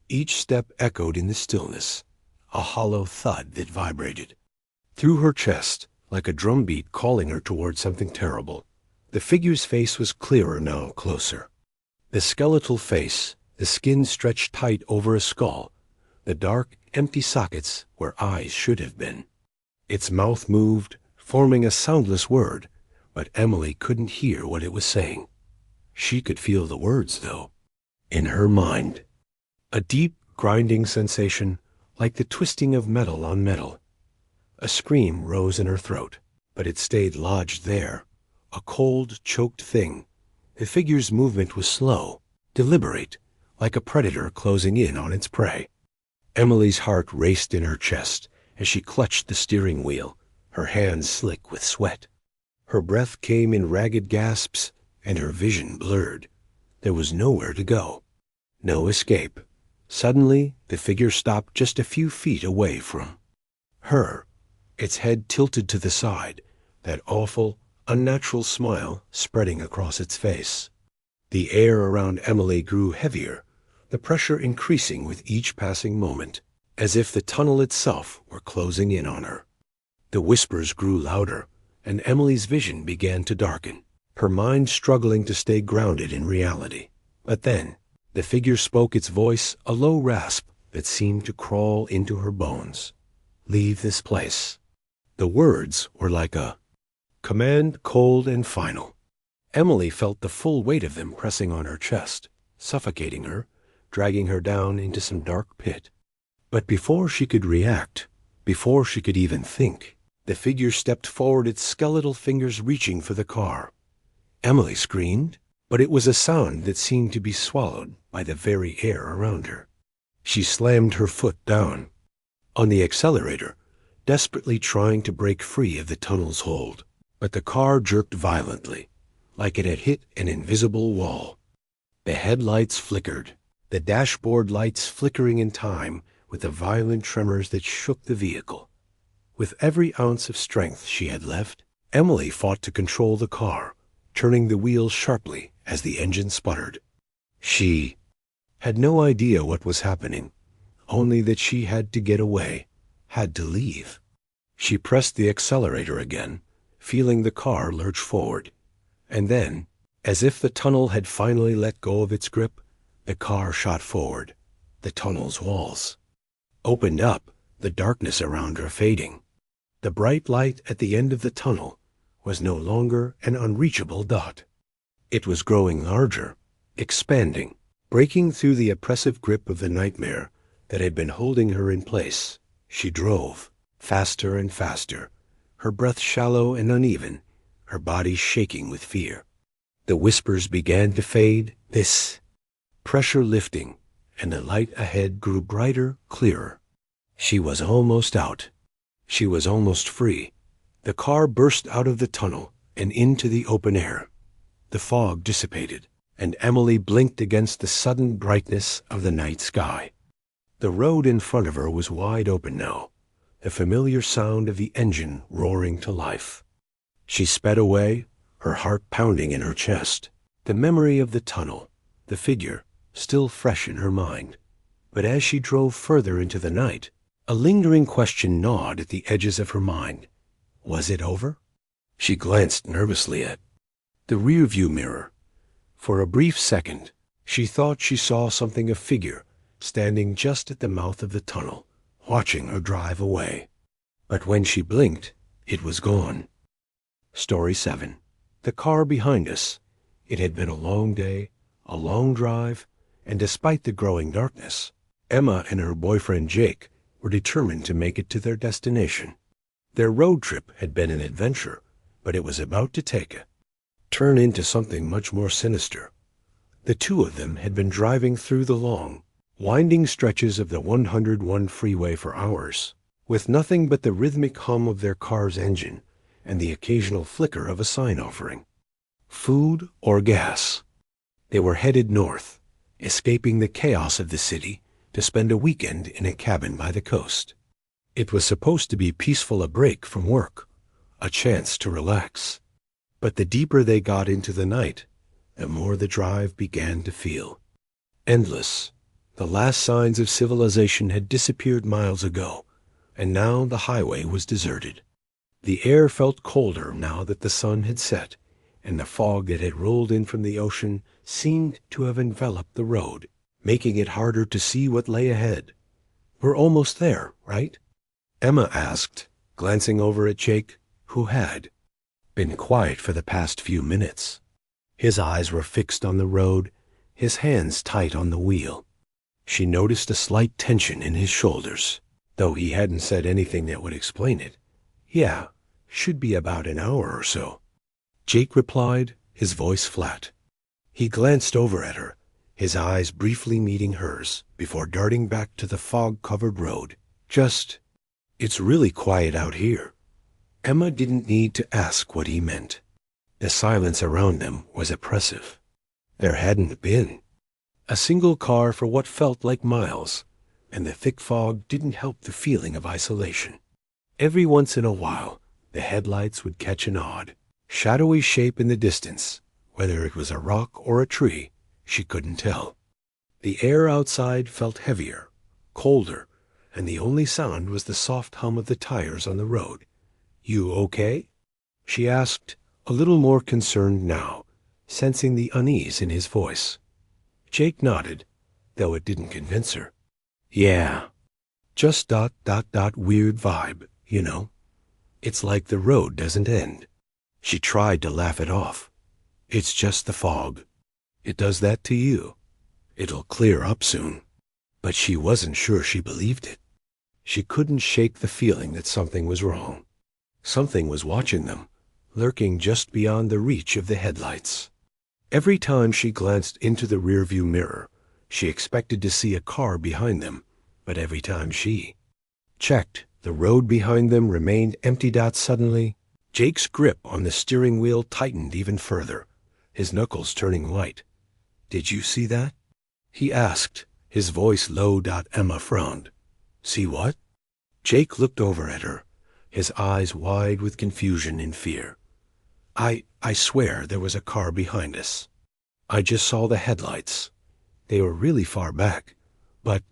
Each step echoed in the stillness, a hollow thud that vibrated. Through her chest, like a drumbeat calling her toward something terrible. The figure's face was clearer now, closer. The skeletal face, the skin stretched tight over a skull, the dark, empty sockets where eyes should have been. Its mouth moved, forming a soundless word, but Emily couldn't hear what it was saying. She could feel the words, though, in her mind. A deep, grinding sensation, like the twisting of metal on metal. A scream rose in her throat, but it stayed lodged there, a cold, choked thing. The figure's movement was slow, deliberate, like a predator closing in on its prey. Emily's heart raced in her chest as she clutched the steering wheel, her hands slick with sweat. Her breath came in ragged gasps, and her vision blurred. There was nowhere to go, no escape. Suddenly, the figure stopped just a few feet away from her, its head tilted to the side, that awful, unnatural smile spreading across its face. The air around Emily grew heavier, the pressure increasing with each passing moment, as if the tunnel itself were closing in on her. The whispers grew louder, and Emily's vision began to darken, her mind struggling to stay grounded in reality. But then, the figure spoke, its voice a low rasp that seemed to crawl into her bones. "Leave this place." The words were like a command, cold and final. Emily felt the full weight of them pressing on her chest, suffocating her, dragging her down into some dark pit. But before she could react, before she could even think, the figure stepped forward, its skeletal fingers reaching for the car. Emily screamed, but it was a sound that seemed to be swallowed by the very air around her. She slammed her foot down on the accelerator, desperately trying to break free of the tunnel's hold. But the car jerked violently, like it had hit an invisible wall. The headlights flickered, the dashboard lights flickering in time with the violent tremors that shook the vehicle. With every ounce of strength she had left, Emily fought to control the car, turning the wheels sharply as the engine sputtered. She had no idea what was happening, only that she had to get away, had to leave. She pressed the accelerator again, feeling the car lurch forward. And then, as if the tunnel had finally let go of its grip, the car shot forward, the tunnel's walls opened up, the darkness around her fading. The bright light at the end of the tunnel was no longer an unreachable dot. It was growing larger, expanding, breaking through the oppressive grip of the nightmare that had been holding her in place. She drove, faster and faster, her breath shallow and uneven, her body shaking with fear. The whispers began to fade, this pressure lifting, and the light ahead grew brighter, clearer. She was almost out. She was almost free. The car burst out of the tunnel and into the open air. The fog dissipated, and Emily blinked against the sudden brightness of the night sky. The road in front of her was wide open now, the familiar sound of the engine roaring to life. She sped away, her heart pounding in her chest, the memory of the tunnel, the figure, still fresh in her mind. But as she drove further into the night, a lingering question gnawed at the edges of her mind. Was it over? She glanced nervously at the rear-view mirror. For a brief second, she thought she saw a figure standing just at the mouth of the tunnel, watching her drive away. But when she blinked, it was gone. Story 7. The car behind us. It had been a long day, a long drive, and despite the growing darkness, Emma and her boyfriend Jake were determined to make it to their destination. Their road trip had been an adventure, but it was about to turn into something much more sinister. The two of them had been driving through the long, winding stretches of the 101 freeway for hours, with nothing but the rhythmic hum of their car's engine and the occasional flicker of a sign offering food or gas. They were headed north, escaping the chaos of the city to spend a weekend in a cabin by the coast. It was supposed to be peaceful, a break from work, a chance to relax. But the deeper they got into the night, the more the drive began to feel endless. The last signs of civilization had disappeared miles ago, and now the highway was deserted. The air felt colder now that the sun had set, and the fog that had rolled in from the ocean seemed to have enveloped the road, making it harder to see what lay ahead. We're almost there, right? Emma asked, glancing over at Jake, who had been quiet for the past few minutes. His eyes were fixed on the road, his hands tight on the wheel. She noticed a slight tension in his shoulders, though he hadn't said anything that would explain it. Yeah, should be about an hour or so. Jake replied, his voice flat. He glanced over at her, his eyes briefly meeting hers, before darting back to the fog-covered road. It's really quiet out here. Emma didn't need to ask what he meant. The silence around them was oppressive. There hadn't been a single car for what felt like miles, and the thick fog didn't help the feeling of isolation. Every once in a while, the headlights would catch an odd, shadowy shape in the distance. Whether it was a rock or a tree, she couldn't tell. The air outside felt heavier, colder, and the only sound was the soft hum of the tires on the road. You okay? She asked, a little more concerned now, sensing the unease in his voice. Jake nodded, though it didn't convince her. Yeah. Just ... weird vibe, you know. It's like the road doesn't end. She tried to laugh it off. It's just the fog. It does that to you. It'll clear up soon. But she wasn't sure she believed it. She couldn't shake the feeling that something was wrong. Something was watching them, lurking just beyond the reach of the headlights. Every time she glanced into the rearview mirror, she expected to see a car behind them, but every time she checked, the road behind them remained empty. Suddenly, Jake's grip on the steering wheel tightened even further, his knuckles turning white. Did you see that? He asked, his voice low. Emma frowned. See what? Jake looked over at her, his eyes wide with confusion and fear. I swear there was a car behind us. I just saw the headlights. They were really far back. But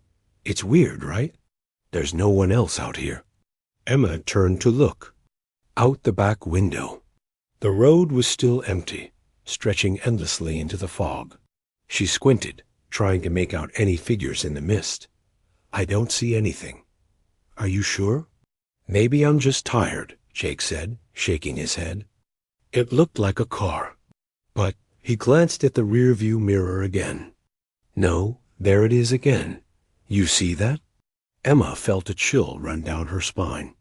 it's weird, right? There's no one else out here. Emma turned to look. Out the back window. The road was still empty, stretching endlessly into the fog. She squinted, trying to make out any figures in the mist. I don't see anything. Are you sure? Maybe I'm just tired, Jake said, shaking his head. It looked like a car. But he glanced at the rearview mirror again. No, there it is again. You see that? Emma felt a chill run down her spine.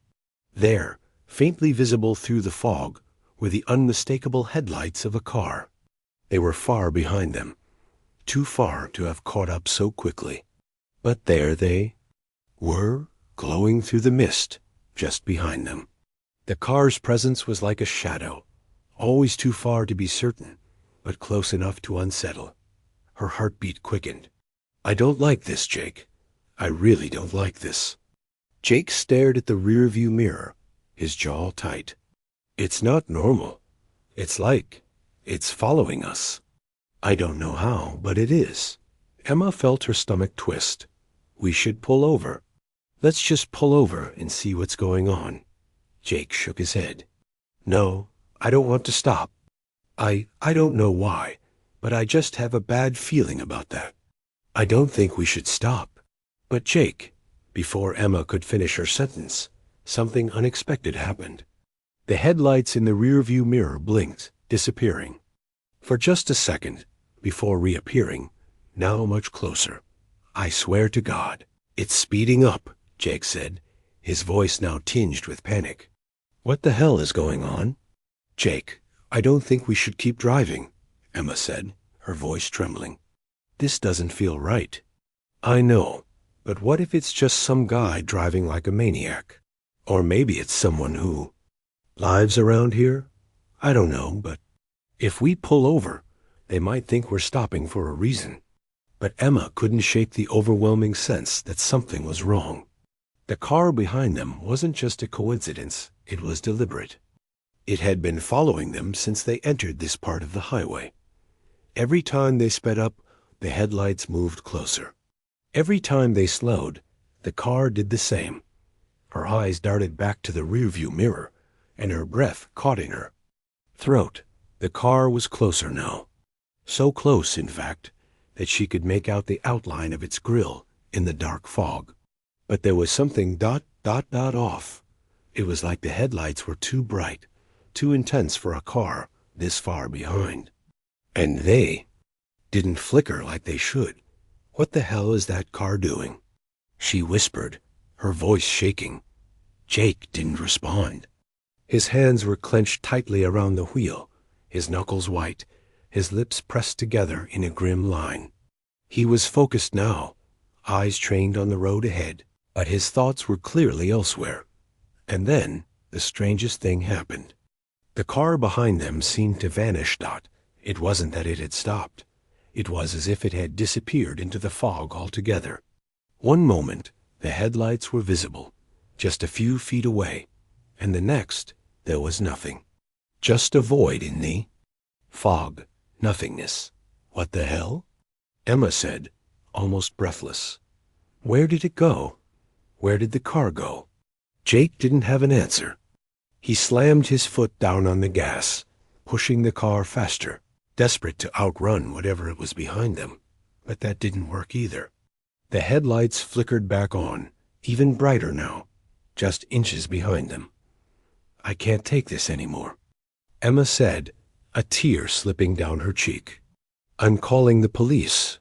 There, faintly visible through the fog, were the unmistakable headlights of a car. They were far behind them, too far to have caught up so quickly. But there they were, glowing through the mist just behind them. The car's presence was like a shadow, always too far to be certain, but close enough to unsettle. Her heartbeat quickened. "I don't like this, Jake. I really don't like this." Jake stared at the rearview mirror, his jaw tight. "It's not normal. It's following us. I don't know how, but it is." Emma felt her stomach twist. "We should pull over." "Let's just pull over and see what's going on." Jake shook his head. "No, I don't want to stop. I don't know why, but I just have a bad feeling about that. I don't think we should stop." "But Jake," before Emma could finish her sentence, something unexpected happened. The headlights in the rearview mirror blinked, disappearing. For just a second, before reappearing, now much closer. "I swear to God, it's speeding up," Jake said, his voice now tinged with panic. "What the hell is going on?" "Jake, I don't think we should keep driving," Emma said, her voice trembling. "This doesn't feel right." "I know, but what if it's just some guy driving like a maniac? Or maybe it's someone who lives around here? I don't know, but if we pull over, they might think we're stopping for a reason." But Emma couldn't shake the overwhelming sense that something was wrong. The car behind them wasn't just a coincidence, it was deliberate. It had been following them since they entered this part of the highway. Every time they sped up, the headlights moved closer. Every time they slowed, the car did the same. Her eyes darted back to the rearview mirror, and her breath caught in her throat. The car was closer now. So close, in fact, that she could make out the outline of its grille in the dark fog. But there was something off. It was like the headlights were too bright, too intense for a car this far behind. And they didn't flicker like they should. "What the hell is that car doing?" she whispered, her voice shaking. Jake didn't respond. His hands were clenched tightly around the wheel, his knuckles white, his lips pressed together in a grim line. He was focused now, eyes trained on the road ahead, but his thoughts were clearly elsewhere. And then the strangest thing happened. The car behind them seemed to vanish. It wasn't that it had stopped. It was as if it had disappeared into the fog altogether. One moment, the headlights were visible, just a few feet away, and the next, there was nothing. Just a void in the fog, nothingness. "What the hell?" Emma said, almost breathless. "Where did it go? Where did the car go?" Jake didn't have an answer. He slammed his foot down on the gas, pushing the car faster, desperate to outrun whatever it was behind them. But that didn't work either. The headlights flickered back on, even brighter now, just inches behind them. "I can't take this anymore," Emma said, a tear slipping down her cheek. "I'm calling the police."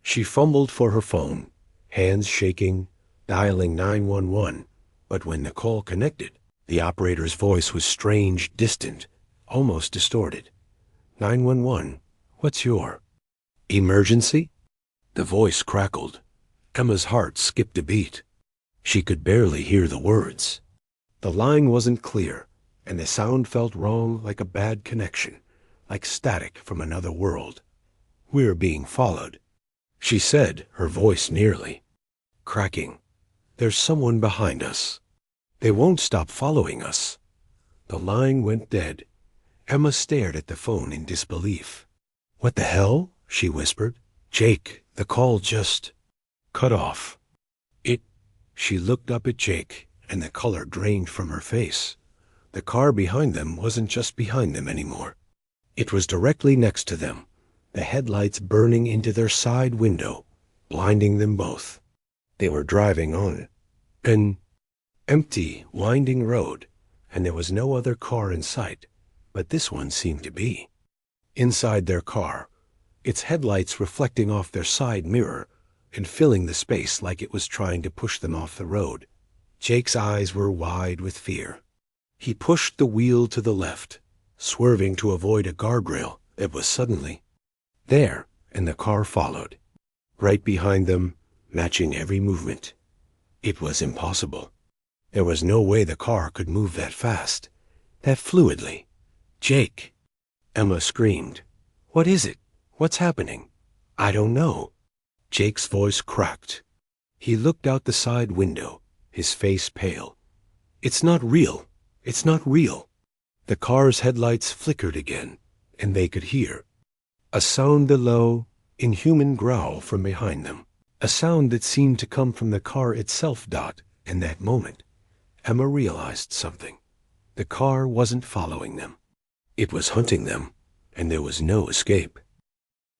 She fumbled for her phone, hands shaking, dialing 911, but when the call connected, the operator's voice was strange, distant, almost distorted. 911, what's your emergency?" The voice crackled. Emma's heart skipped a beat. She could barely hear the words. The line wasn't clear, and the sound felt wrong, like a bad connection, like static from another world. "We're being followed," she said, her voice nearly cracking. "There's someone behind us. They won't stop following us." The line went dead. Emma stared at the phone in disbelief. "What the hell?" she whispered. "Jake, the call just cut off." She looked up at Jake, and the color drained from her face. The car behind them wasn't just behind them anymore. It was directly next to them, the headlights burning into their side window, blinding them both. They were driving on an empty, winding road, and there was no other car in sight, but this one seemed to be. Inside their car, its headlights reflecting off their side mirror and filling the space like it was trying to push them off the road. Jake's eyes were wide with fear. He pushed the wheel to the left, swerving to avoid a guardrail that was suddenly there, and the car followed. Right behind them, matching every movement. It was impossible. There was no way the car could move that fast, that fluidly. "Jake!" Emma screamed. "What is it? What's happening?" "I don't know." Jake's voice cracked. He looked out the side window, his face pale. "It's not real. It's not real." The car's headlights flickered again, and they could hear a sound, a low, inhuman growl from behind them. A sound that seemed to come from the car itself. In that moment, Emma realized something. The car wasn't following them. It was hunting them, and there was no escape.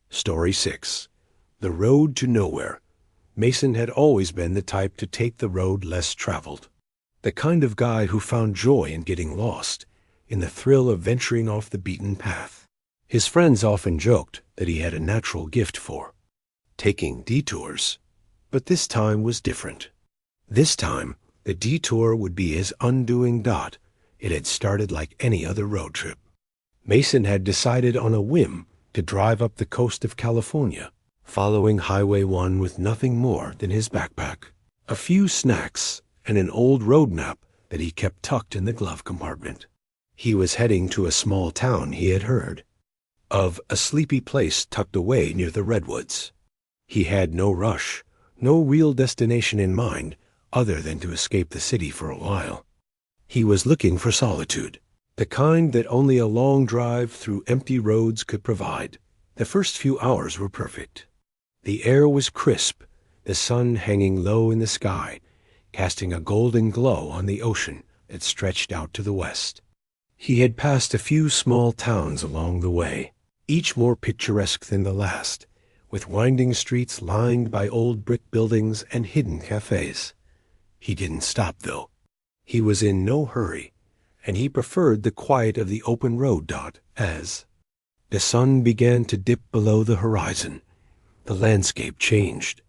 Story 6. The Road to Nowhere. Mason had always been the type to take the road less traveled. The kind of guy who found joy in getting lost, in the thrill of venturing off the beaten path. His friends often joked that he had a natural gift for taking detours. But this time was different. This time, the detour would be his undoing. It had started like any other road trip. Mason had decided on a whim to drive up the coast of California, following Highway 1 with nothing more than his backpack, a few snacks, and an old road map that he kept tucked in the glove compartment. He was heading to a small town he had heard of, a sleepy place tucked away near the redwoods. He had no rush, no real destination in mind other than to escape the city for a while. He was looking for solitude, the kind that only a long drive through empty roads could provide. The first few hours were perfect. The air was crisp, the sun hanging low in the sky, casting a golden glow on the ocean that stretched out to the west. He had passed a few small towns along the way, each more picturesque than the last, with winding streets lined by old brick buildings and hidden cafes. He didn't stop, though. He was in no hurry, and he preferred the quiet of the open road. As the sun began to dip below the horizon, the landscape changed.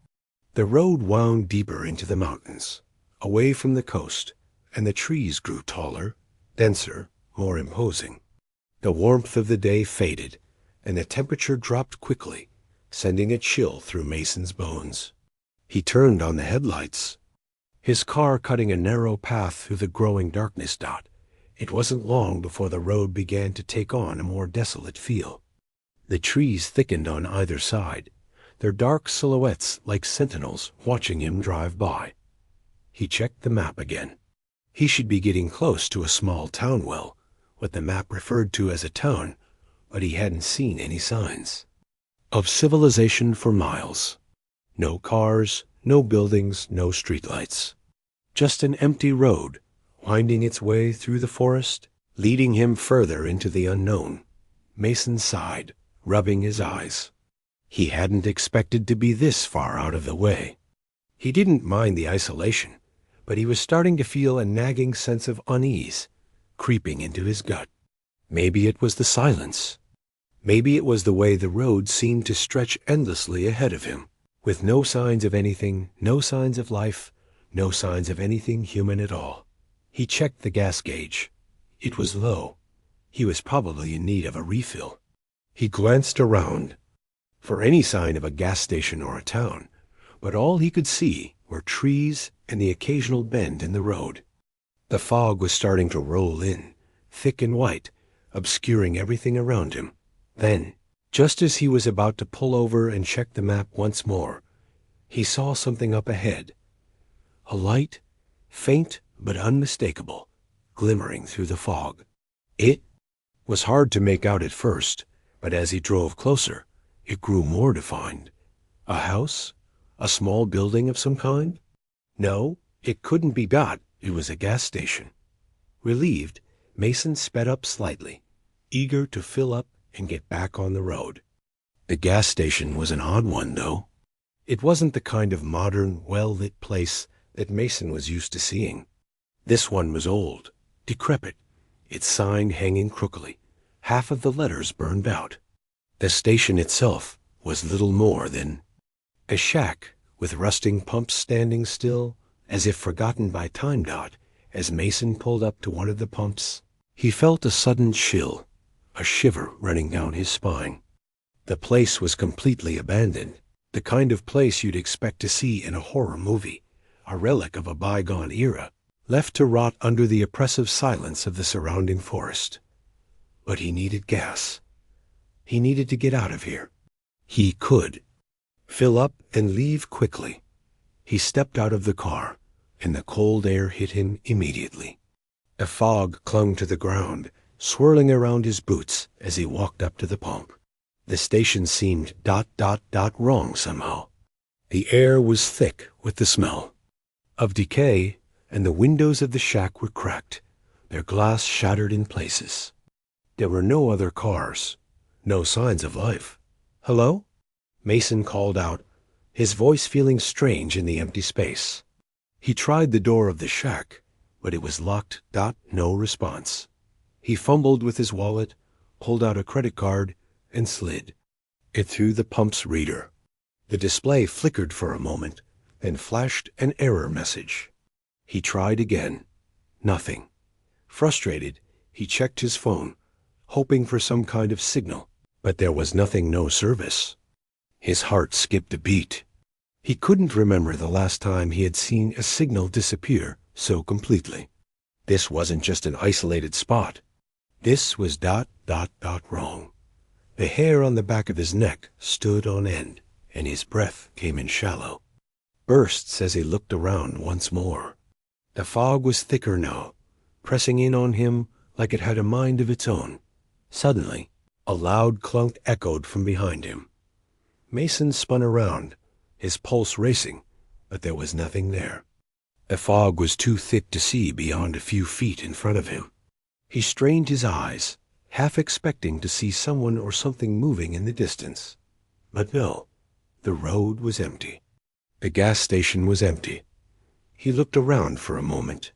The road wound deeper into the mountains, away from the coast, and the trees grew taller, denser, more imposing. The warmth of the day faded, and the temperature dropped quickly, sending a chill through Mason's bones. He turned on the headlights, his car cutting a narrow path through the growing darkness. It wasn't long before the road began to take on a more desolate feel. The trees thickened on either side, their dark silhouettes like sentinels watching him drive by. He checked the map again. He should be getting close to a small town, what the map referred to as a town, but he hadn't seen any signs of civilization for miles. No cars, no buildings, no streetlights. Just an empty road, winding its way through the forest, leading him further into the unknown. Mason sighed, rubbing his eyes. He hadn't expected to be this far out of the way. He didn't mind the isolation, but he was starting to feel a nagging sense of unease creeping into his gut. Maybe it was the silence. Maybe it was the way the road seemed to stretch endlessly ahead of him, with no signs of anything, no signs of life, no signs of anything human at all. He checked the gas gauge. It was low. He was probably in need of a refill. He glanced around for any sign of a gas station or a town, but all he could see were trees and the occasional bend in the road. The fog was starting to roll in, thick and white, obscuring everything around him. Then, just as he was about to pull over and check the map once more, he saw something up ahead. A light, faint but unmistakable, glimmering through the fog. It was hard to make out at first, but as he drove closer, it grew more defined. A house? A small building of some kind? No, it couldn't be that. It was a gas station. Relieved, Mason sped up slightly, eager to fill up and get back on the road. The gas station was an odd one, though. It wasn't the kind of modern, well-lit place that Mason was used to seeing. This one was old, decrepit, its sign hanging crookily, half of the letters burned out. The station itself was little more than a shack with rusting pumps standing still, as if forgotten by time. As Mason pulled up to one of the pumps, he felt a sudden chill, a shiver running down his spine. The place was completely abandoned. The kind of place you'd expect to see in a horror movie, a relic of a bygone era, left to rot under the oppressive silence of the surrounding forest. But he needed gas. He needed to get out of here. He could. Fill up and leave quickly. He stepped out of the car, and the cold air hit him immediately. A fog clung to the ground, swirling around his boots as he walked up to the pump. The station seemed ... wrong somehow. The air was thick with the smell of decay, and the windows of the shack were cracked, their glass shattered in places. There were no other cars, no signs of life. "Hello?" Mason called out, his voice feeling strange in the empty space. He tried the door of the shack, but it was locked. No response. He fumbled with his wallet, pulled out a credit card, and slid it through the pump's reader. The display flickered for a moment, then flashed an error message. He tried again. Nothing. Frustrated, he checked his phone, hoping for some kind of signal, but there was nothing, no service. His heart skipped a beat. He couldn't remember the last time he had seen a signal disappear so completely. This wasn't just an isolated spot. This was ... wrong. The hair on the back of his neck stood on end, and his breath came in shallow bursts as he looked around once more. The fog was thicker now, pressing in on him like it had a mind of its own. Suddenly, a loud clunk echoed from behind him. Mason spun around, his pulse racing, but there was nothing there. The fog was too thick to see beyond a few feet in front of him. He strained his eyes, half expecting to see someone or something moving in the distance. But no, the road was empty. The gas station was empty. He looked around for a moment.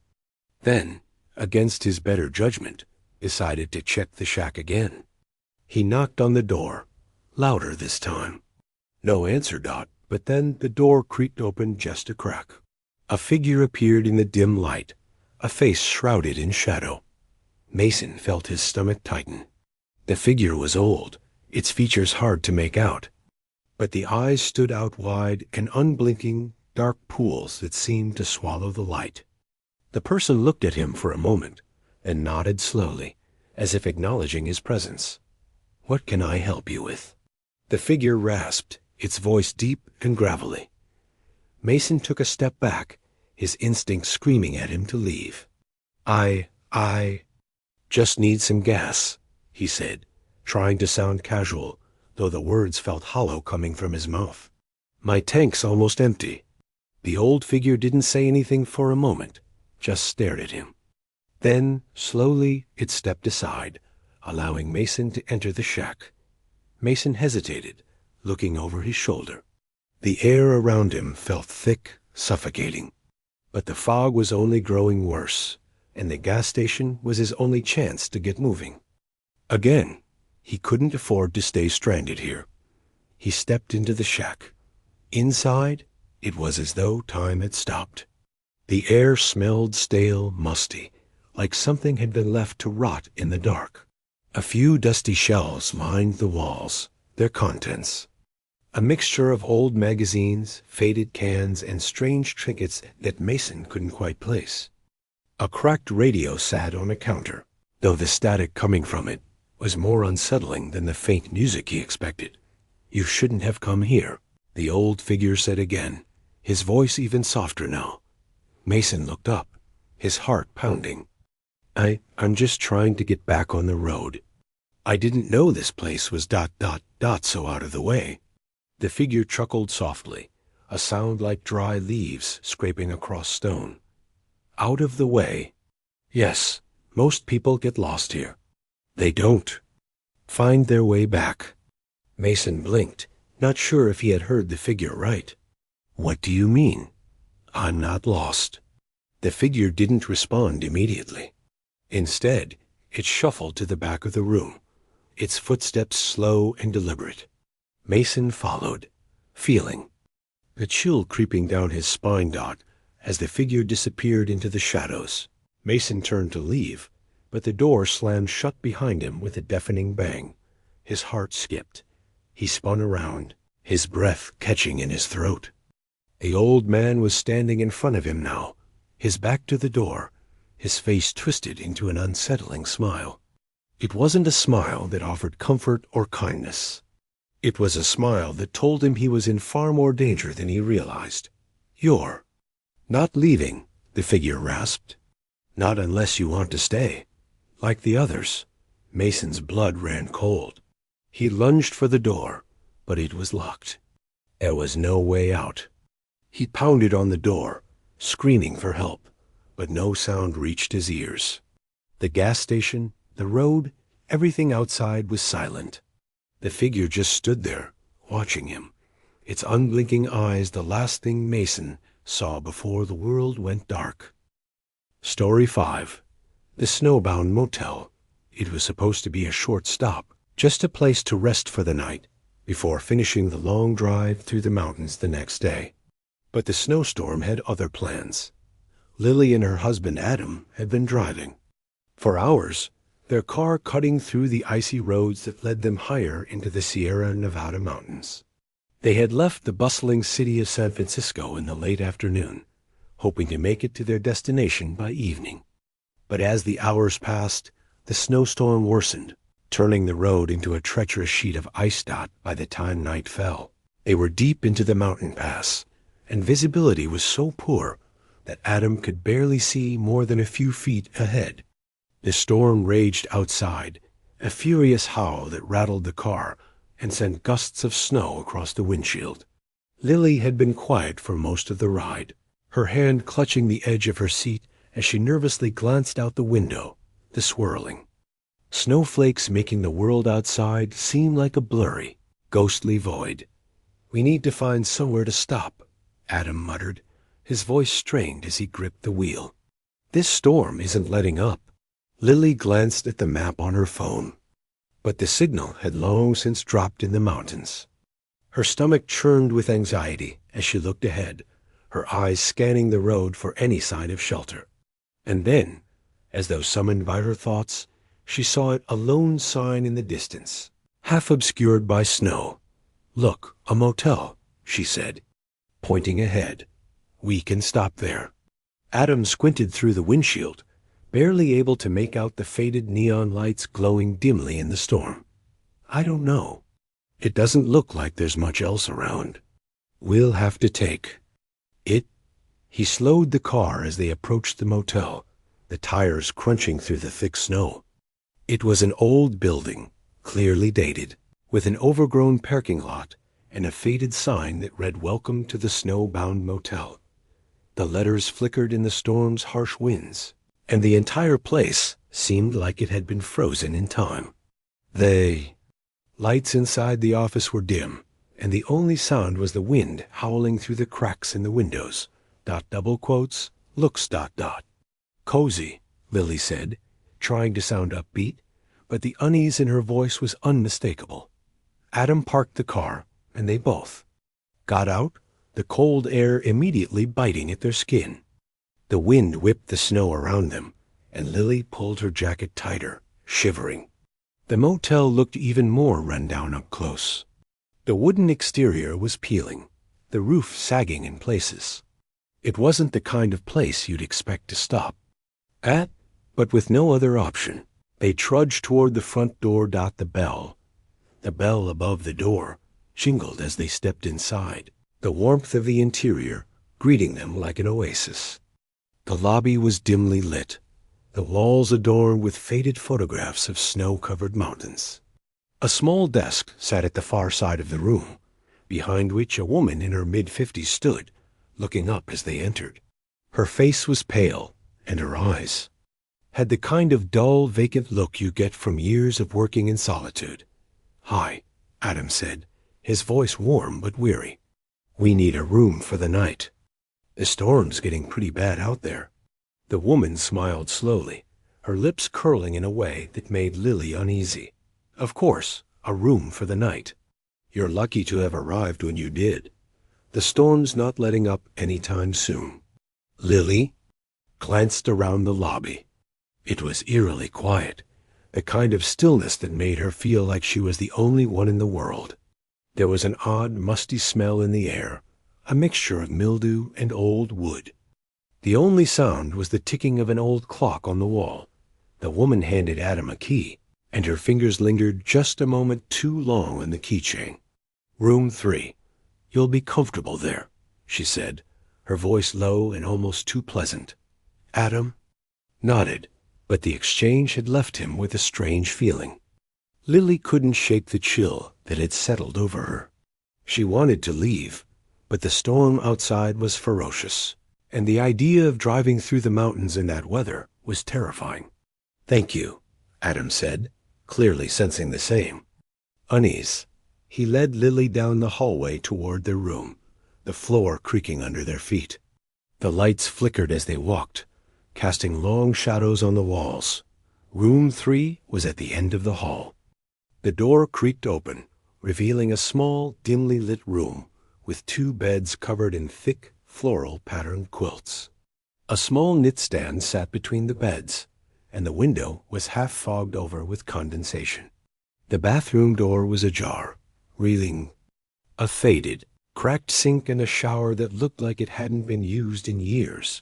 Then, against his better judgment, decided to check the shack again. He knocked on the door, louder this time. No answer. But then the door creaked open just a crack. A figure appeared in the dim light, a face shrouded in shadow. Mason felt his stomach tighten. The figure was old, its features hard to make out, but the eyes stood out wide and unblinking, dark pools that seemed to swallow the light. The person looked at him for a moment and nodded slowly, as if acknowledging his presence. "What can I help you with?" The figure rasped, its voice deep and gravelly. Mason took a step back, his instinct screaming at him to leave. I just need some gas," he said, trying to sound casual, though the words felt hollow coming from his mouth. "My tank's almost empty." The old figure didn't say anything for a moment, just stared at him. Then, slowly, it stepped aside, allowing Mason to enter the shack. Mason hesitated, looking over his shoulder. The air around him felt thick, suffocating. But the fog was only growing worse, and the gas station was his only chance to get moving. Again, he couldn't afford to stay stranded here. He stepped into the shack. Inside, it was as though time had stopped. The air smelled stale, musty, like something had been left to rot in the dark. A few dusty shelves lined the walls, their contents. A mixture of old magazines, faded cans, and strange trinkets that Mason couldn't quite place. A cracked radio sat on a counter, though the static coming from it was more unsettling than the faint music he expected. "You shouldn't have come here," the old figure said again, his voice even softer now. Mason looked up, his heart pounding. I'm just trying to get back on the road. I didn't know this place was ... so out of the way." The figure chuckled softly, a sound like dry leaves scraping across stone. "Out of the way? Yes, most people get lost here. They don't find their way back." Mason blinked, not sure if he had heard the figure right. "What do you mean?" "I'm not lost." The figure didn't respond immediately. Instead, it shuffled to the back of the room, its footsteps slow and deliberate. Mason followed, feeling the chill creeping down his spine as the figure disappeared into the shadows. Mason turned to leave, but the door slammed shut behind him with a deafening bang. His heart skipped. He spun around, his breath catching in his throat. The old man was standing in front of him now, his back to the door, his face twisted into an unsettling smile. It wasn't a smile that offered comfort or kindness. It was a smile that told him he was in far more danger than he realized. "You're not leaving," the figure rasped. "Not unless you want to stay. Like the others." Mason's blood ran cold. He lunged for the door, but it was locked. There was no way out. He pounded on the door, screaming for help, but no sound reached his ears. The gas station, the road, everything outside was silent. The figure just stood there, watching him, its unblinking eyes the last thing Mason saw before the world went dark. Story 5. The Snowbound Motel. It was supposed to be a short stop, just a place to rest for the night, before finishing the long drive through the mountains the next day. But the snowstorm had other plans. Lily and her husband Adam had been driving. For hours, their car cutting through the icy roads that led them higher into the Sierra Nevada mountains. They had left the bustling city of San Francisco in the late afternoon, hoping to make it to their destination by evening. But as the hours passed, the snowstorm worsened, turning the road into a treacherous sheet of ice dot by the time night fell. They were deep into the mountain pass, and visibility was so poor that Adam could barely see more than a few feet ahead. The storm raged outside, a furious howl that rattled the car and sent gusts of snow across the windshield. Lily had been quiet for most of the ride, her hand clutching the edge of her seat as she nervously glanced out the window, the swirling snowflakes making the world outside seem like a blurry, ghostly void. "We need to find somewhere to stop," Adam muttered, his voice strained as he gripped the wheel. "This storm isn't letting up." Lily glanced at the map on her phone, but the signal had long since dropped in the mountains. Her stomach churned with anxiety as she looked ahead, her eyes scanning the road for any sign of shelter. And then, as though summoned by her thoughts, she saw it, a lone sign in the distance, half obscured by snow. "Look, a motel," she said, pointing ahead. "We can stop there." Adam squinted through the windshield, barely able to make out the faded neon lights glowing dimly in the storm. "I don't know. It doesn't look like there's much else around. We'll have to take it." He slowed the car as they approached the motel, the tires crunching through the thick snow. It was an old building, clearly dated, with an overgrown parking lot and a faded sign that read "Welcome to the Snowbound Motel." The letters flickered in the storm's harsh winds, and the entire place seemed like it had been frozen in time. Lights inside the office were dim, and the only sound was the wind howling through the cracks in the windows. "Looks. Cozy," Lily said, trying to sound upbeat, but the unease in her voice was unmistakable. Adam parked the car, and they both got out, the cold air immediately biting at their skin. The wind whipped the snow around them, and Lily pulled her jacket tighter, shivering. The motel looked even more run down up close. The wooden exterior was peeling, the roof sagging in places. It wasn't the kind of place you'd expect to stop at, but with no other option, they trudged toward the front door. The bell above the door jingled as they stepped inside, the warmth of the interior greeting them like an oasis. The lobby was dimly lit, the walls adorned with faded photographs of snow-covered mountains. A small desk sat at the far side of the room, behind which a woman in her mid-50s stood, looking up as they entered. Her face was pale, and her eyes had the kind of dull, vacant look you get from years of working in solitude. "Hi," Adam said, his voice warm but weary. "We need a room for the night. The storm's getting pretty bad out there." The woman smiled slowly, her lips curling in a way that made Lily uneasy. "Of course, a room for the night. You're lucky to have arrived when you did. The storm's not letting up any time soon." Lily glanced around the lobby. It was eerily quiet, the kind of stillness that made her feel like she was the only one in the world. There was an odd, musty smell in the air, a mixture of mildew and old wood. The only sound was the ticking of an old clock on the wall. The woman handed Adam a key, and her fingers lingered just a moment too long on the keychain. "Room 3. You'll be comfortable there," she said, her voice low and almost too pleasant. Adam nodded, but the exchange had left him with a strange feeling. Lily couldn't shake the chill that had settled over her. She wanted to leave, but the storm outside was ferocious, and the idea of driving through the mountains in that weather was terrifying. "Thank you," Adam said, clearly sensing the same. Unease. He led Lily down the hallway toward their room, the floor creaking under their feet. The lights flickered as they walked, casting long shadows on the walls. Room 3 was at the end of the hall. The door creaked open, revealing a small, dimly lit room with 2 beds covered in thick, floral patterned quilts. A small knit stand sat between the beds, and the window was half fogged over with condensation. The bathroom door was ajar, revealing a faded, cracked sink and a shower that looked like it hadn't been used in years.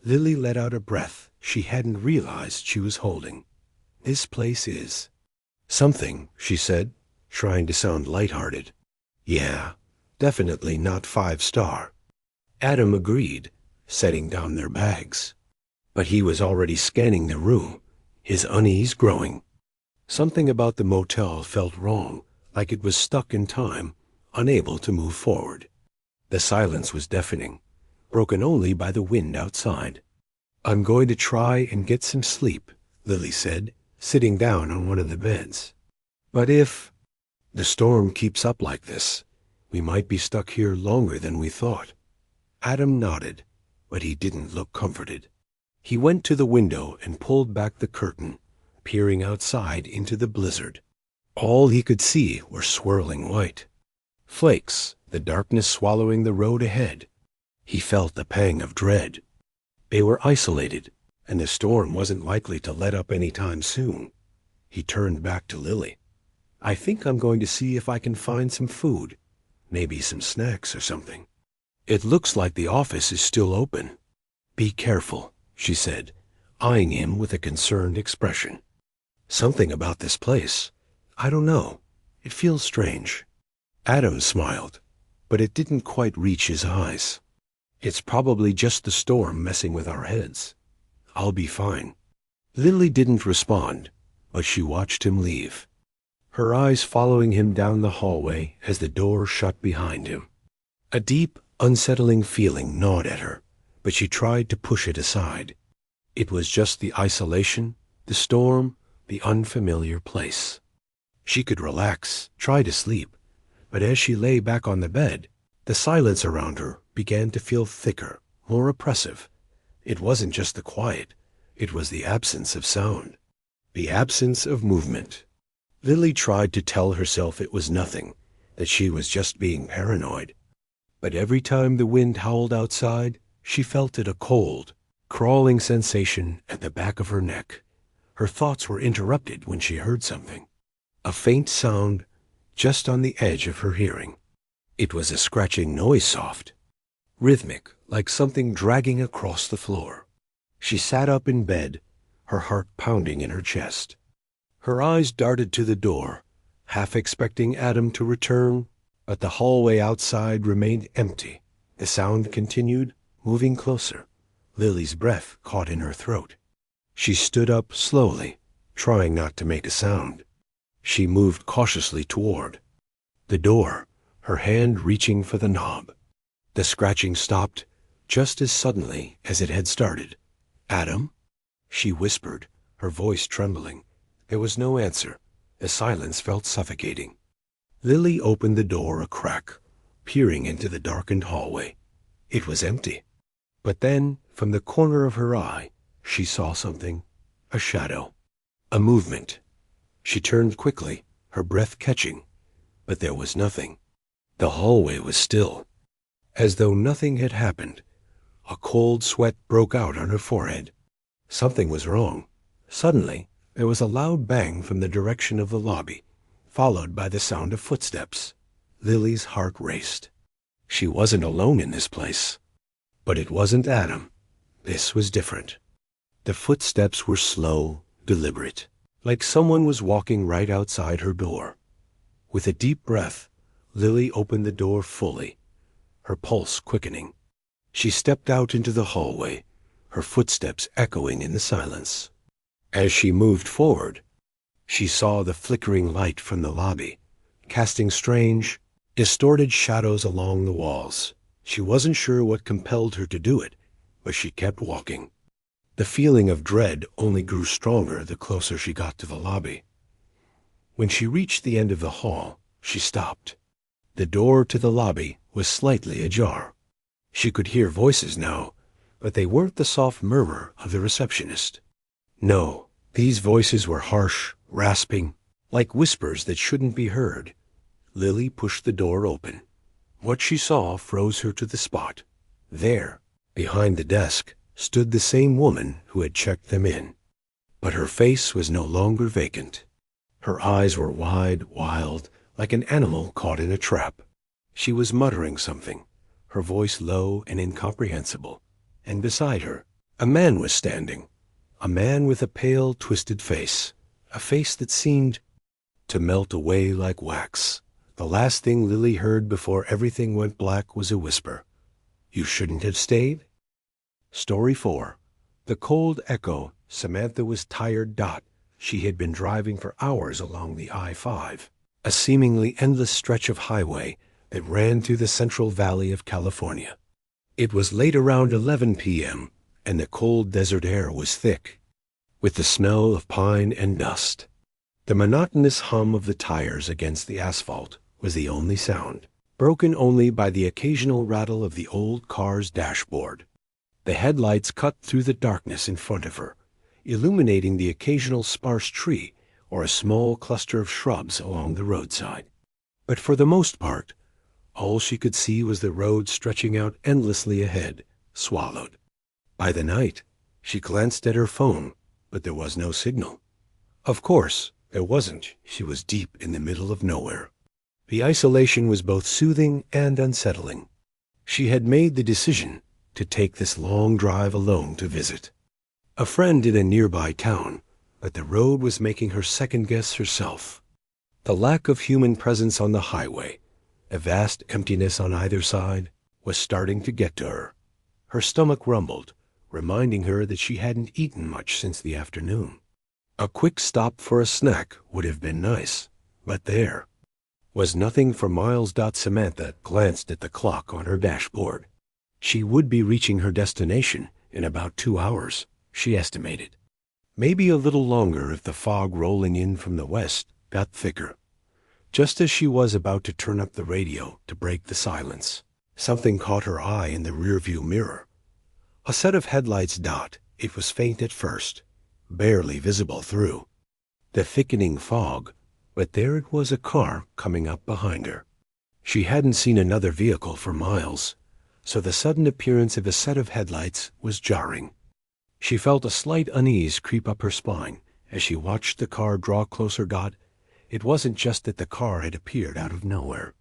Lily let out a breath she hadn't realized she was holding. "This place is something," she said, trying to sound lighthearted. "Yeah, definitely not 5-star." Adam agreed, setting down their bags. But he was already scanning the room, his unease growing. Something about the motel felt wrong, like it was stuck in time, unable to move forward. The silence was deafening, broken only by the wind outside. "I'm going to try and get some sleep," Lily said, sitting down on one of the beds. "But if the storm keeps up like this, we might be stuck here longer than we thought." Adam nodded, but he didn't look comforted. He went to the window and pulled back the curtain, peering outside into the blizzard. All he could see were swirling white flakes, the darkness swallowing the road ahead. He felt a pang of dread. They were isolated, and the storm wasn't likely to let up any time soon. He turned back to Lily. "I think I'm going to see if I can find some food, maybe some snacks or something. It looks like the office is still open." "Be careful," she said, eyeing him with a concerned expression. "Something about this place. I don't know. It feels strange." Adam smiled, but it didn't quite reach his eyes. "It's probably just the storm messing with our heads. I'll be fine." Lily didn't respond, but she watched him leave, her eyes following him down the hallway as the door shut behind him. A deep, unsettling feeling gnawed at her, but she tried to push it aside. It was just the isolation, the storm, the unfamiliar place. She could relax, try to sleep, but as she lay back on the bed, the silence around her began to feel thicker, more oppressive. It wasn't just the quiet, it was the absence of sound, the absence of movement. Lily tried to tell herself it was nothing, that she was just being paranoid. But every time the wind howled outside, she felt it a cold, crawling sensation at the back of her neck. Her thoughts were interrupted when she heard something. A faint sound just on the edge of her hearing. It was a scratching noise, soft, rhythmic, like something dragging across the floor. She sat up in bed, her heart pounding in her chest. Her eyes darted to the door, half expecting Adam to return, but the hallway outside remained empty. The sound continued, moving closer. Lily's breath caught in her throat. She stood up slowly, trying not to make a sound. She moved cautiously toward the door, her hand reaching for the knob. The scratching stopped just as suddenly as it had started. "Adam?" she whispered, her voice trembling. There was no answer. The silence felt suffocating. Lily opened the door a crack, peering into the darkened hallway. It was empty. But then, from the corner of her eye, she saw something, a shadow, a movement. She turned quickly, her breath catching, but there was nothing. The hallway was still, as though nothing had happened. A cold sweat broke out on her forehead. Something was wrong. Suddenly, there was a loud bang from the direction of the lobby, followed by the sound of footsteps. Lily's heart raced. She wasn't alone in this place. But it wasn't Adam. This was different. The footsteps were slow, deliberate, like someone was walking right outside her door. With a deep breath, Lily opened the door fully, her pulse quickening. She stepped out into the hallway, her footsteps echoing in the silence. As she moved forward, she saw the flickering light from the lobby, casting strange, distorted shadows along the walls. She wasn't sure what compelled her to do it, but she kept walking. The feeling of dread only grew stronger the closer she got to the lobby. When she reached the end of the hall, she stopped. The door to the lobby was slightly ajar. She could hear voices now, but they weren't the soft murmur of the receptionist. No, these voices were harsh, rasping, like whispers that shouldn't be heard. Lily pushed the door open. What she saw froze her to the spot. There, behind the desk, stood the same woman who had checked them in. But her face was no longer vacant. Her eyes were wide, wild, like an animal caught in a trap. She was muttering something, her voice low and incomprehensible. And beside her, a man was standing. A man with a pale, twisted face. A face that seemed to melt away like wax. The last thing Lily heard before everything went black was a whisper. "You shouldn't have stayed?" Story 4. The cold echo. Samantha was tired. She had been driving for hours along the I-5, a seemingly endless stretch of highway that ran through the Central Valley of California. It was late around 11 p.m., and the cold desert air was thick, with the smell of pine and dust. The monotonous hum of the tires against the asphalt was the only sound, broken only by the occasional rattle of the old car's dashboard. The headlights cut through the darkness in front of her, illuminating the occasional sparse tree or a small cluster of shrubs along the roadside. But for the most part, all she could see was the road stretching out endlessly ahead, swallowed. By the night, she glanced at her phone, but there was no signal. Of course, there wasn't. She was deep in the middle of nowhere. The isolation was both soothing and unsettling. She had made the decision to take this long drive alone to visit a friend in a nearby town, but the road was making her second-guess herself. The lack of human presence on the highway, a vast emptiness on either side, was starting to get to her. Her stomach rumbled, reminding her that she hadn't eaten much since the afternoon. A quick stop for a snack would have been nice, but there was nothing for miles. Samantha glanced at the clock on her dashboard. She would be reaching her destination in about 2 hours, she estimated. Maybe a little longer if the fog rolling in from the west got thicker. Just as she was about to turn up the radio to break the silence, something caught her eye in the rearview mirror. A set of headlights. It was faint at first, barely visible through the thickening fog, but there it was, a car coming up behind her. She hadn't seen another vehicle for miles, so the sudden appearance of a set of headlights was jarring. She felt a slight unease creep up her spine as she watched the car draw closer. It wasn't just that the car had appeared out of nowhere.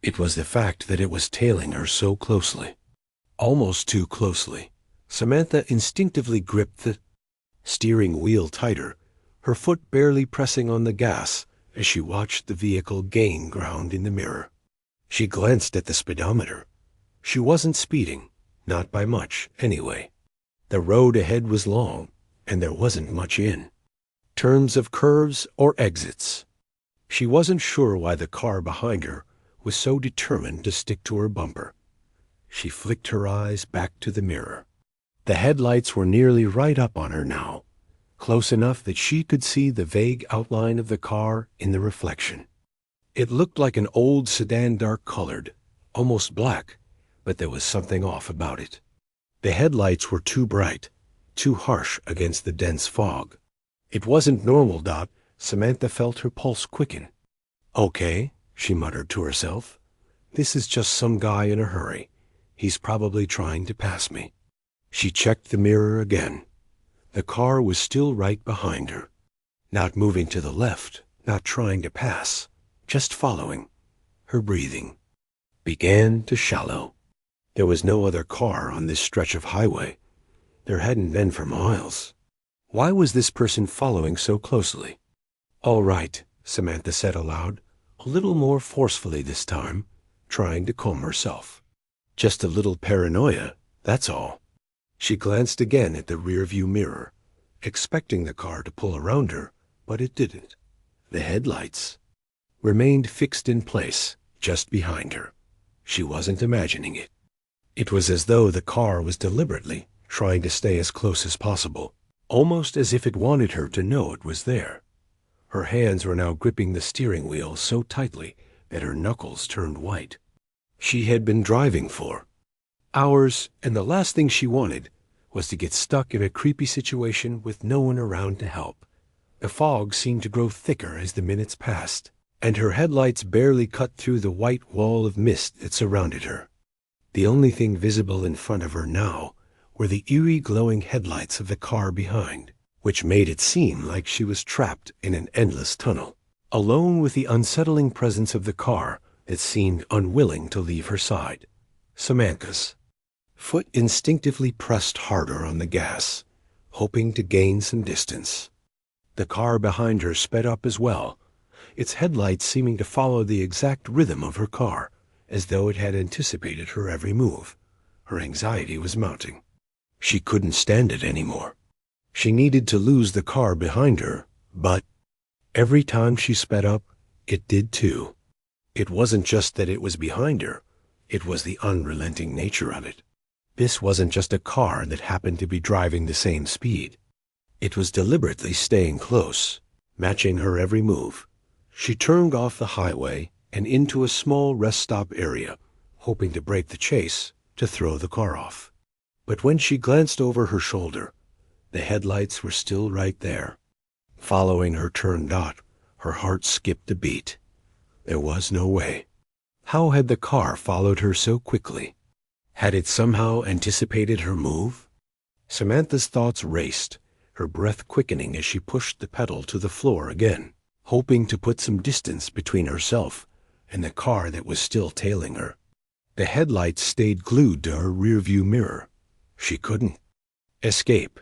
It was the fact that it was tailing her so closely. Almost too closely. Samantha instinctively gripped the steering wheel tighter, her foot barely pressing on the gas as she watched the vehicle gain ground in the mirror. She glanced at the speedometer. She wasn't speeding, not by much, anyway. The road ahead was long, and there wasn't much in terms of curves or exits. She wasn't sure why the car behind her was so determined to stick to her bumper. She flicked her eyes back to the mirror. The headlights were nearly right up on her now, close enough that she could see the vague outline of the car in the reflection. It looked like an old sedan, dark-colored, almost black, but there was something off about it. The headlights were too bright, too harsh against the dense fog. It wasn't normal. Samantha felt her pulse quicken. "Okay," she muttered to herself. "This is just some guy in a hurry. He's probably trying to pass me." She checked the mirror again. The car was still right behind her, not moving to the left, not trying to pass, just following. her breathing began to shallow. There was no other car on this stretch of highway. There hadn't been for miles. Why was this person following so closely? "All right," Samantha said aloud, a little more forcefully this time, trying to calm herself. "Just a little paranoia, that's all." She glanced again at the rearview mirror, expecting the car to pull around her, but it didn't. The headlights remained fixed in place just behind her. She wasn't imagining it. It was as though the car was deliberately trying to stay as close as possible, almost as if it wanted her to know it was there. Her hands were now gripping the steering wheel so tightly that her knuckles turned white. She had been driving for hours, and the last thing she wanted was to get stuck in a creepy situation with no one around to help. The fog seemed to grow thicker as the minutes passed, and her headlights barely cut through the white wall of mist that surrounded her. The only thing visible in front of her now were the eerie glowing headlights of the car behind, which made it seem like she was trapped in an endless tunnel, alone with the unsettling presence of the car that seemed unwilling to leave her side. Samantha's foot instinctively pressed harder on the gas, hoping to gain some distance. The car behind her sped up as well, its headlights seeming to follow the exact rhythm of her car, as though it had anticipated her every move. Her anxiety was mounting. She couldn't stand it anymore. She needed to lose the car behind her, but every time she sped up, it did too. It wasn't just that it was behind her, it was the unrelenting nature of it. This wasn't just a car that happened to be driving the same speed. It was deliberately staying close, matching her every move. She turned off the highway and into a small rest stop area, hoping to break the chase to throw the car off. But when she glanced over her shoulder, the headlights were still right there. Following her turn dot, her heart skipped a beat. There was no way. How had the car followed her so quickly? Had it somehow anticipated her move? Samantha's thoughts raced, her breath quickening as she pushed the pedal to the floor again, hoping to put some distance between herself and the car that was still tailing her. The headlights stayed glued to her rearview mirror. She couldn't escape.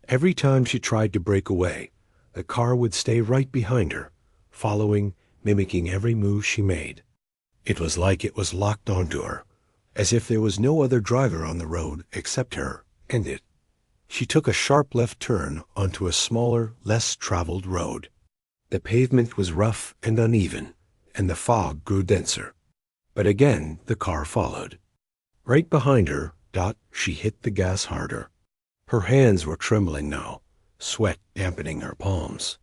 Every time she tried to break away, the car would stay right behind her, following, mimicking every move she made. It was like it was locked onto her, as if there was no other driver on the road except her and it. She took a sharp left turn onto a smaller, less traveled road. The pavement was rough and uneven, and the fog grew denser. But again the car followed. Right behind her, she hit the gas harder. Her hands were trembling now, sweat dampening her palms.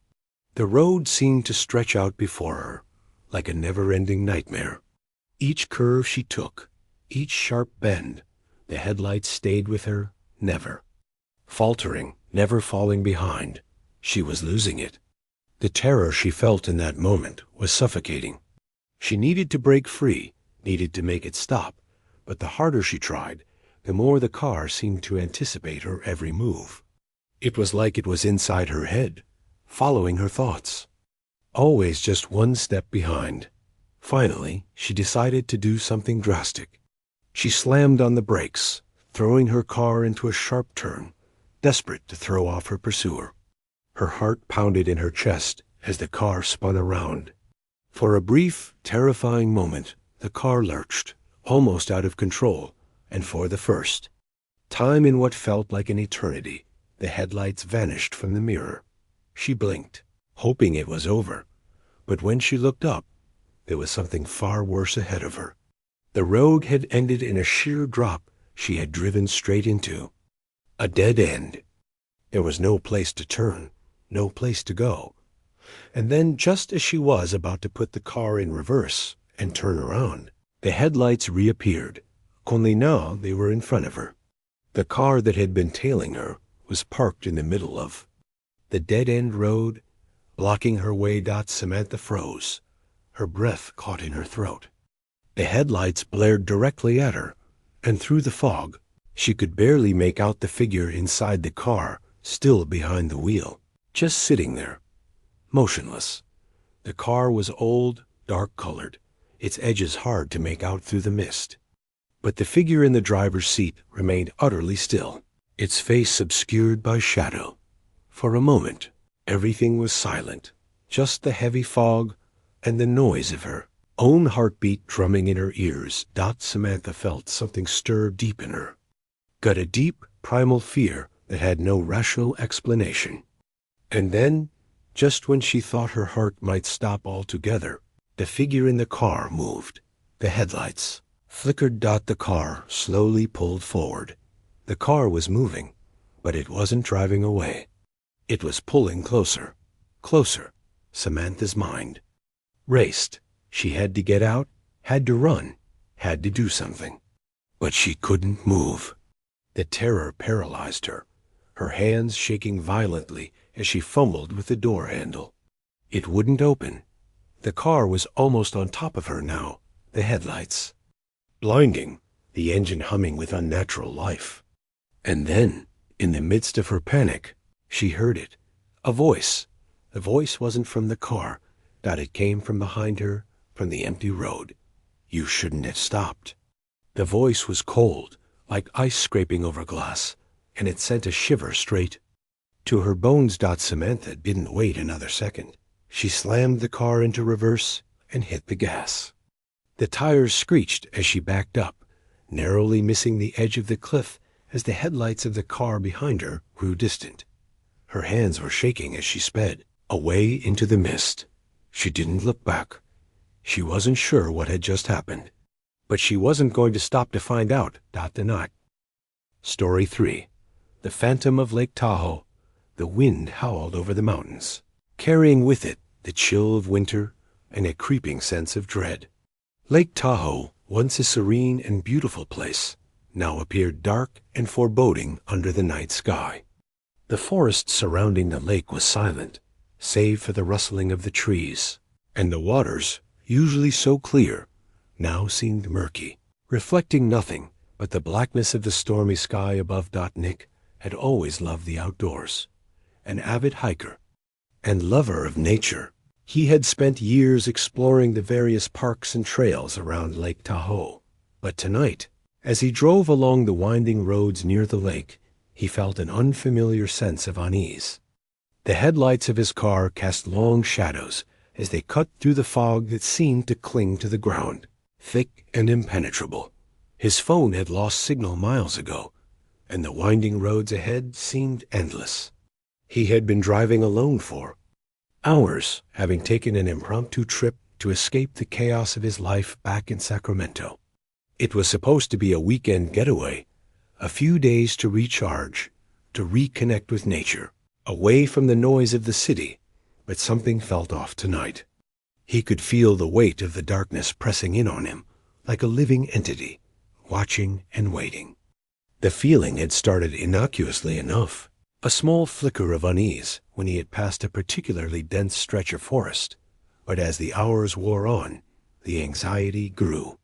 The road seemed to stretch out before her, like a never-ending nightmare. Each curve she took, each sharp bend, the headlights stayed with her, never. Faltering, never falling behind, she was losing it. The terror she felt in that moment was suffocating. She needed to break free, needed to make it stop, but the harder she tried, the more the car seemed to anticipate her every move. It was like it was inside her head, following her thoughts. Always just one step behind. Finally, she decided to do something drastic. She slammed on the brakes, throwing her car into a sharp turn, desperate to throw off her pursuer. Her heart pounded in her chest as the car spun around. For a brief, terrifying moment, the car lurched, almost out of control, and for the first time in what felt like an eternity, the headlights vanished from the mirror. She blinked, hoping it was over, but when she looked up, there was something far worse ahead of her. The road had ended in a sheer drop she had driven straight into. A dead end. There was no place to turn, no place to go. And then, just as she was about to put the car in reverse and turn around, the headlights reappeared, only now they were in front of her. The car that had been tailing her was parked in the middle of the dead-end road, blocking her way. Samantha froze, her breath caught in her throat. The headlights blared directly at her, and through the fog, she could barely make out the figure inside the car, still behind the wheel, just sitting there, motionless. The car was old, dark-colored, its edges hard to make out through the mist. But the figure in the driver's seat remained utterly still, its face obscured by shadow. For a moment, everything was silent, just the heavy fog and the noise of her own heartbeat drumming in her ears. Samantha felt something stir deep in her, got a deep, primal fear that had no rational explanation. And then, just when she thought her heart might stop altogether, the figure in the car moved. The headlights flickered. The car slowly pulled forward. The car was moving, but it wasn't driving away. It was pulling closer, closer. Samantha's mind raced. She had to get out, had to run, had to do something. But she couldn't move. The terror paralyzed her, her hands shaking violently as she fumbled with the door handle. It wouldn't open. The car was almost on top of her now, the headlights blinding, the engine humming with unnatural life. And then, in the midst of her panic, she heard it. A voice. The voice wasn't from the car, it came from behind her, from the empty road. You shouldn't have stopped. The voice was cold, like ice scraping over glass, and it sent a shiver straight to her bones. Samantha didn't wait another second. She slammed the car into reverse and hit the gas. The tires screeched as she backed up, narrowly missing the edge of the cliff as the headlights of the car behind her grew distant. Her hands were shaking as she sped away into the mist. She didn't look back. She wasn't sure what had just happened, but she wasn't going to stop to find out. Story 3. The Phantom of Lake Tahoe. The wind howled over the mountains, carrying with it the chill of winter and a creeping sense of dread. Lake Tahoe, once a serene and beautiful place, now appeared dark and foreboding under the night sky. The forest surrounding the lake was silent, save for the rustling of the trees, and the waters, usually so clear, now seemed murky, reflecting nothing but the blackness of the stormy sky above. Nick had always loved the outdoors. An avid hiker and lover of nature, he had spent years exploring the various parks and trails around Lake Tahoe. But tonight, as he drove along the winding roads near the lake, he felt an unfamiliar sense of unease. The headlights of his car cast long shadows as they cut through the fog that seemed to cling to the ground, thick and impenetrable. His phone had lost signal miles ago, and the winding roads ahead seemed endless. He had been driving alone for hours, having taken an impromptu trip to escape the chaos of his life back in Sacramento. It was supposed to be a weekend getaway, a few days to recharge, to reconnect with nature, away from the noise of the city, but something felt off tonight. He could feel the weight of the darkness pressing in on him, like a living entity, watching and waiting. The feeling had started innocuously enough, a small flicker of unease when he had passed a particularly dense stretch of forest, but as the hours wore on, the anxiety grew.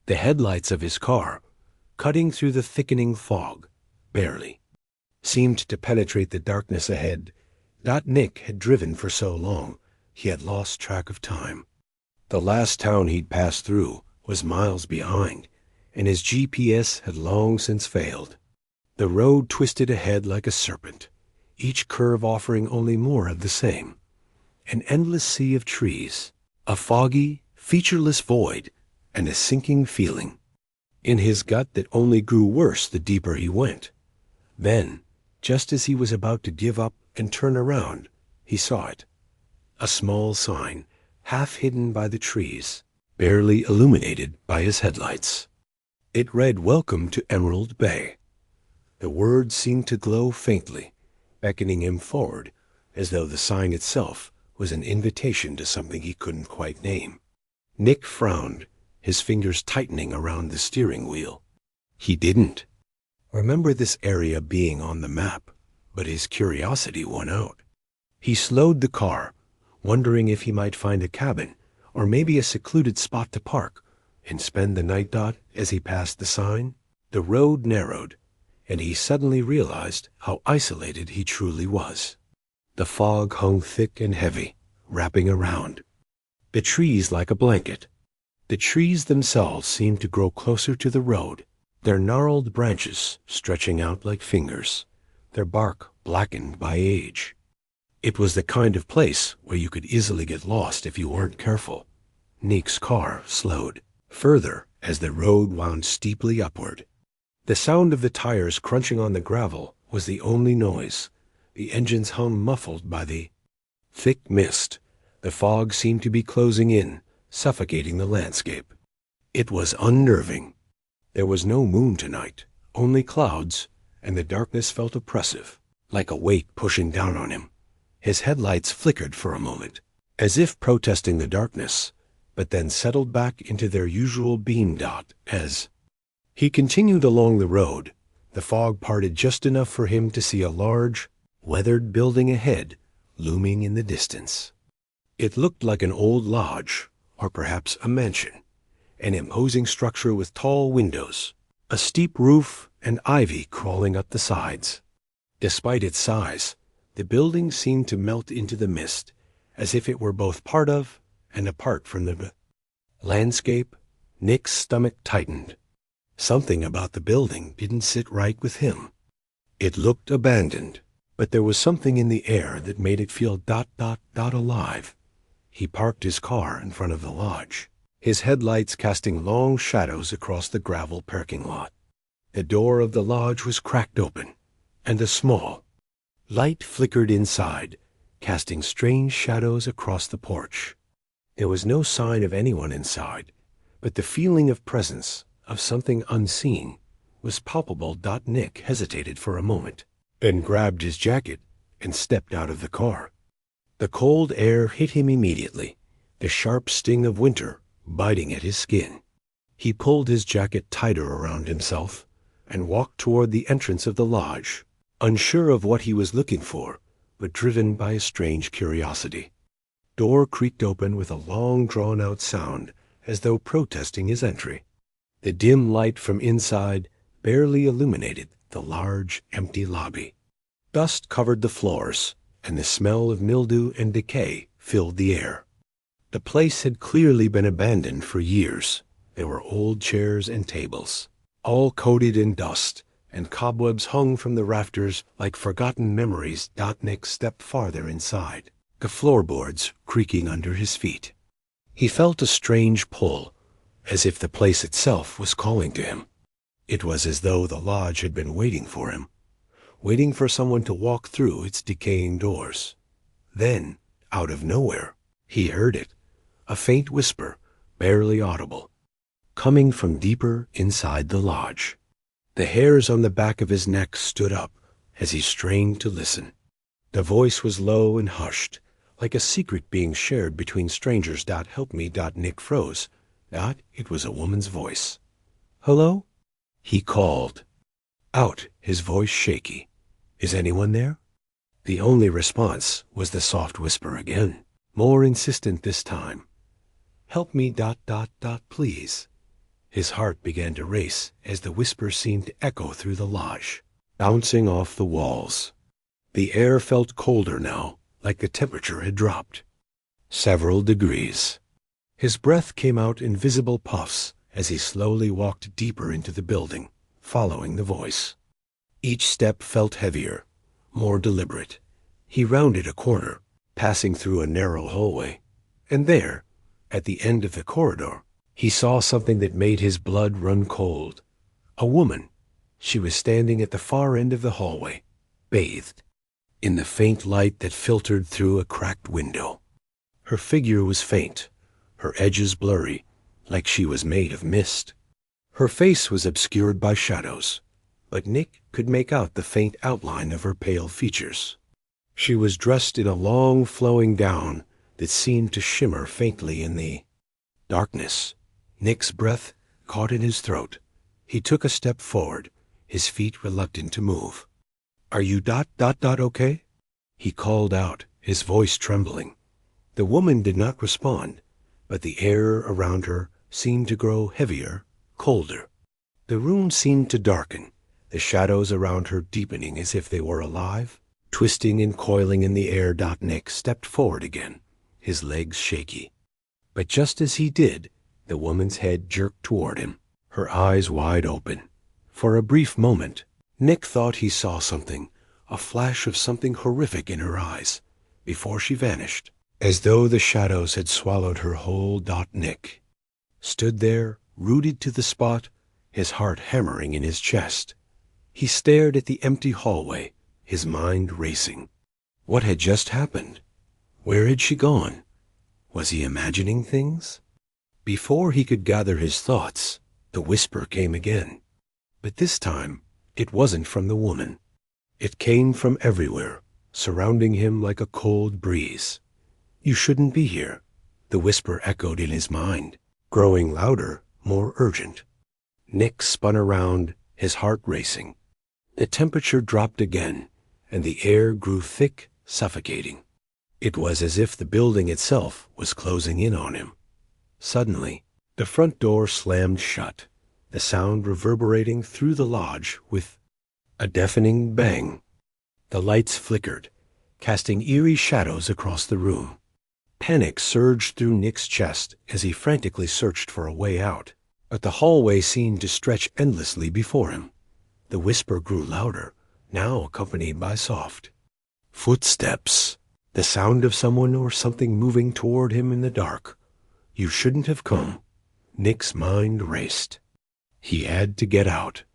The headlights of his car, cutting through the thickening fog, barely seemed to penetrate the darkness ahead. Nick had driven for so long, he had lost track of time. The last town he'd passed through was miles behind, and his GPS had long since failed. The road twisted ahead like a serpent, each curve offering only more of the same. An endless sea of trees, a foggy, featureless void, and a sinking feeling in his gut that only grew worse the deeper he went. Then, just as he was about to give up and turn around, he saw it. A small sign, half hidden by the trees, barely illuminated by his headlights. It read, "Welcome to Emerald Bay." The words seemed to glow faintly, beckoning him forward, as though the sign itself was an invitation to something he couldn't quite name. Nick frowned, his fingers tightening around the steering wheel. He didn't remember this area being on the map, but his curiosity won out. He slowed the car, wondering if he might find a cabin, or maybe a secluded spot to park, and spend the night. As he passed the sign, the road narrowed, and he suddenly realized how isolated he truly was. The fog hung thick and heavy, wrapping around the trees like a blanket. The trees themselves seemed to grow closer to the road, their gnarled branches stretching out like fingers, their bark blackened by age. It was the kind of place where you could easily get lost if you weren't careful. Nick's car slowed further as the road wound steeply upward. The sound of the tires crunching on the gravel was the only noise, the engine's hum muffled by the thick mist. The fog seemed to be closing in, suffocating the landscape. It was unnerving. There was no moon tonight, only clouds, and the darkness felt oppressive, like a weight pushing down on him. His headlights flickered for a moment, as if protesting the darkness, but then settled back into their usual beam dot as he continued along the road. The fog parted just enough for him to see a large, weathered building ahead, looming in the distance. It looked like an old lodge, or perhaps a mansion, an imposing structure with tall windows, a steep roof, and ivy crawling up the sides. Despite its size, the building seemed to melt into the mist, as if it were both part of and apart from the landscape. Nick's stomach tightened. Something about the building didn't sit right with him. It looked abandoned, but there was something in the air that made it feel alive. He parked his car in front of the lodge, his headlights casting long shadows across the gravel parking lot. The door of the lodge was cracked open, and a small light flickered inside, casting strange shadows across the porch. There was no sign of anyone inside, but the feeling of presence, of something unseen, was palpable. Nick hesitated for a moment, then grabbed his jacket and stepped out of the car. The cold air hit him immediately, the sharp sting of winter biting at his skin. He pulled his jacket tighter around himself and walked toward the entrance of the lodge, unsure of what he was looking for, but driven by a strange curiosity. Door creaked open with a long drawn-out sound, as though protesting his entry. The dim light from inside barely illuminated the large, empty lobby. Dust covered the floors, and the smell of mildew and decay filled the air. The place had clearly been abandoned for years. There were old chairs and tables, all coated in dust, and cobwebs hung from the rafters like forgotten memories. Nick stepped farther inside, the floorboards creaking under his feet. He felt a strange pull, as if the place itself was calling to him. It was as though the lodge had been waiting for him, waiting for someone to walk through its decaying doors. Then, out of nowhere, he heard it, a faint whisper, barely audible, coming from deeper inside the lodge. The hairs on the back of his neck stood up as he strained to listen. The voice was low and hushed, like a secret being shared between strangers. Help me. Nick froze. It was a woman's voice. Hello? He called out, his voice shaky. Is anyone there? The only response was the soft whisper again, more insistent this time. Help me. Please. His heart began to race as the whisper seemed to echo through the lodge, bouncing off the walls. The air felt colder now, like the temperature had dropped several degrees. His breath came out in visible puffs as he slowly walked deeper into the building, following the voice. Each step felt heavier, more deliberate. He rounded a corner, passing through a narrow hallway, and there, at the end of the corridor, he saw something that made his blood run cold. A woman. She was standing at the far end of the hallway, bathed in the faint light that filtered through a cracked window. Her figure was faint, her edges blurry, like she was made of mist. Her face was obscured by shadows, but Nick could make out the faint outline of her pale features. She was dressed in a long flowing gown that seemed to shimmer faintly in the darkness. Nick's breath caught in his throat. He took a step forward, his feet reluctant to move. Are you okay? He called out, his voice trembling. The woman did not respond, but the air around her seemed to grow heavier, colder. The room seemed to darken, the shadows around her deepening as if they were alive, twisting and coiling in the air. Nick stepped forward again, his legs shaky. But just as he did, The woman's head jerked toward him, her eyes wide open. For a brief moment, Nick thought he saw something, a flash of something horrific in her eyes, before she vanished, as though the shadows had swallowed her whole. Nick stood there, rooted to the spot, his heart hammering in his chest. He stared at the empty hallway, his mind racing. What had just happened? Where had she gone? Was he imagining things? Before he could gather his thoughts, the whisper came again. But this time, it wasn't from the woman. It came from everywhere, surrounding him like a cold breeze. "You shouldn't be here," the whisper echoed in his mind, growing louder, more urgent. Nick spun around, his heart racing. The temperature dropped again, and the air grew thick, suffocating. It was as if the building itself was closing in on him. Suddenly, the front door slammed shut, the sound reverberating through the lodge with a deafening bang. The lights flickered, casting eerie shadows across the room. Panic surged through Nick's chest as he frantically searched for a way out, but the hallway seemed to stretch endlessly before him. The whisper grew louder, now accompanied by soft footsteps, the sound of someone or something moving toward him in the dark. "You shouldn't have come." Nick's mind raced. He had to get out.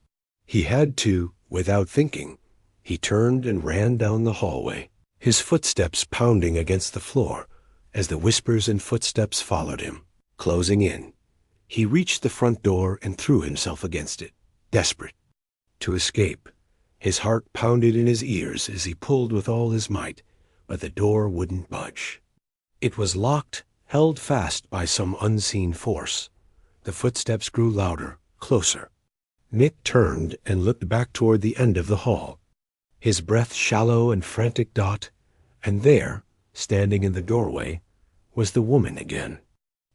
He had to, without thinking. He turned and ran down the hallway, his footsteps pounding against the floor as the whispers and footsteps followed him, closing in. He reached the front door and threw himself against it, desperate to escape. His heart pounded in his ears as he pulled with all his might, but the door wouldn't budge. It was locked, held fast by some unseen force. The footsteps grew louder, closer. Nick turned and looked back toward the end of the hall, his breath shallow and frantic. And there, standing in the doorway, was the woman again,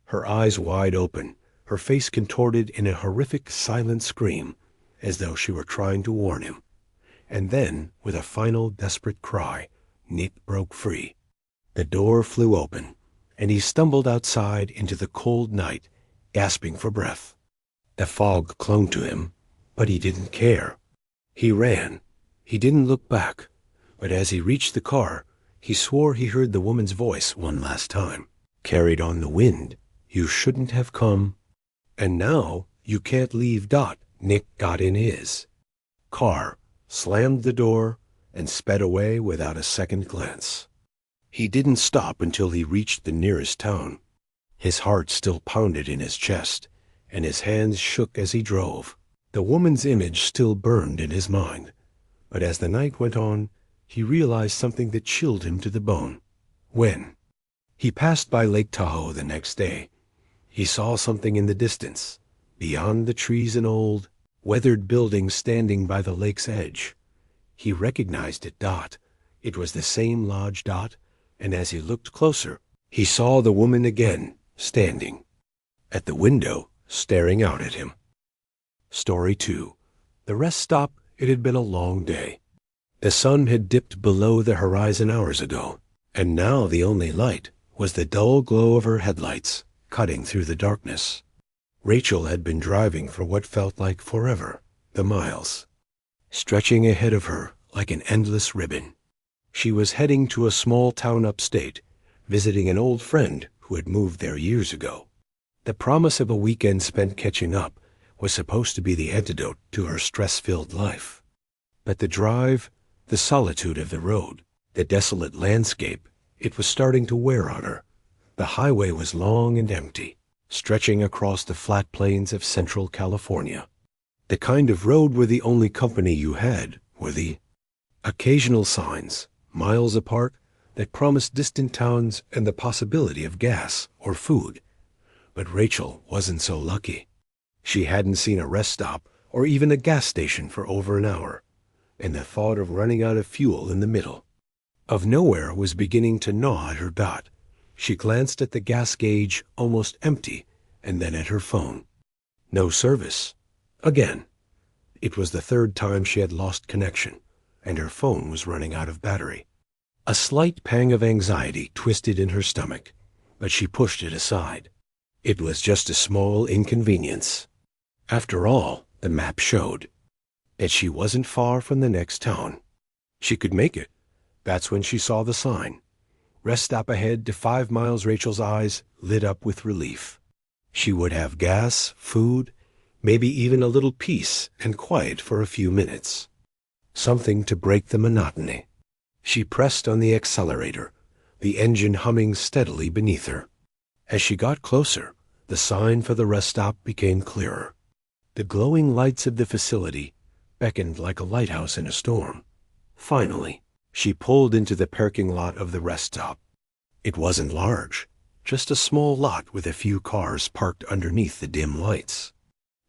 her eyes wide open, her face contorted in a horrific silent scream, as though she were trying to warn him. And then, with a final desperate cry, Nick broke free. The door flew open, and he stumbled outside into the cold night, gasping for breath. The fog clung to him, but he didn't care. He ran. He didn't look back, but as he reached the car, he swore he heard the woman's voice one last time, carried on the wind. "You shouldn't have come. And now you can't leave." Nick got in his car, slammed the door, and sped away without a second glance. He didn't stop until he reached the nearest town. His heart still pounded in his chest, and his hands shook as he drove. The woman's image still burned in his mind, but as the night went on, he realized something that chilled him to the bone. When he passed by Lake Tahoe the next day, he saw something in the distance, beyond the trees, an old, weathered building standing by the lake's edge. He recognized it. It was the same lodge. And as he looked closer, he saw the woman again, standing at the window, staring out at him. Story 2. The rest stop. It had been a long day. The sun had dipped below the horizon hours ago, and now the only light was the dull glow of her headlights, cutting through the darkness. Rachel had been driving for what felt like forever, the miles stretching ahead of her like an endless ribbon. She was heading to a small town upstate, visiting an old friend who had moved there years ago. The promise of a weekend spent catching up was supposed to be the antidote to her stress-filled life. But the drive, the solitude of the road, the desolate landscape, it was starting to wear on her. The highway was long and empty, stretching across the flat plains of central California. The kind of road where the only company you had were the occasional signs, miles apart, that promised distant towns and the possibility of gas or food. But Rachel wasn't so lucky. She hadn't seen a rest stop or even a gas station for over an hour, and the thought of running out of fuel in the middle of nowhere was beginning to gnaw at her. She glanced at the gas gauge, almost empty, and then at her phone. No service. Again. It was the third time she had lost connection, and her phone was running out of battery. A slight pang of anxiety twisted in her stomach, but she pushed it aside. It was just a small inconvenience. After all, the map showed that she wasn't far from the next town. She could make it. That's when she saw the sign. Rest stop ahead to 5 miles. Rachel's eyes lit up with relief. She would have gas, food, maybe even a little peace and quiet for a few minutes. Something to break the monotony. She pressed on the accelerator, the engine humming steadily beneath her. As she got closer, the sign for the rest stop became clearer. The glowing lights of the facility beckoned like a lighthouse in a storm. Finally, she pulled into the parking lot of the rest stop. It wasn't large, just a small lot with a few cars parked underneath the dim lights.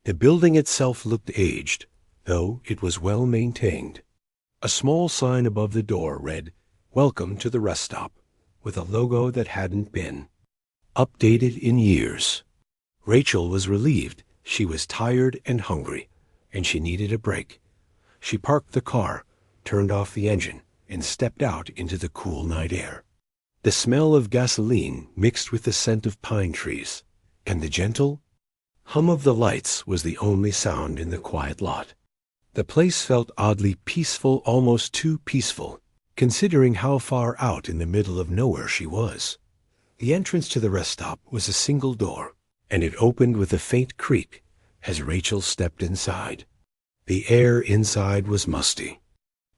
The building itself looked aged, though it was well maintained. A small sign above the door read, "Welcome to the rest stop," with a logo that hadn't been updated in years. Rachel was relieved. She was tired and hungry, and she needed a break. She parked the car, turned off the engine, and stepped out into the cool night air. The smell of gasoline mixed with the scent of pine trees, and the gentle hum of the lights was the only sound in the quiet lot. The place felt oddly peaceful, almost too peaceful, considering how far out in the middle of nowhere she was. The entrance to the rest stop was a single door, and it opened with a faint creak as Rachel stepped inside. The air inside was musty,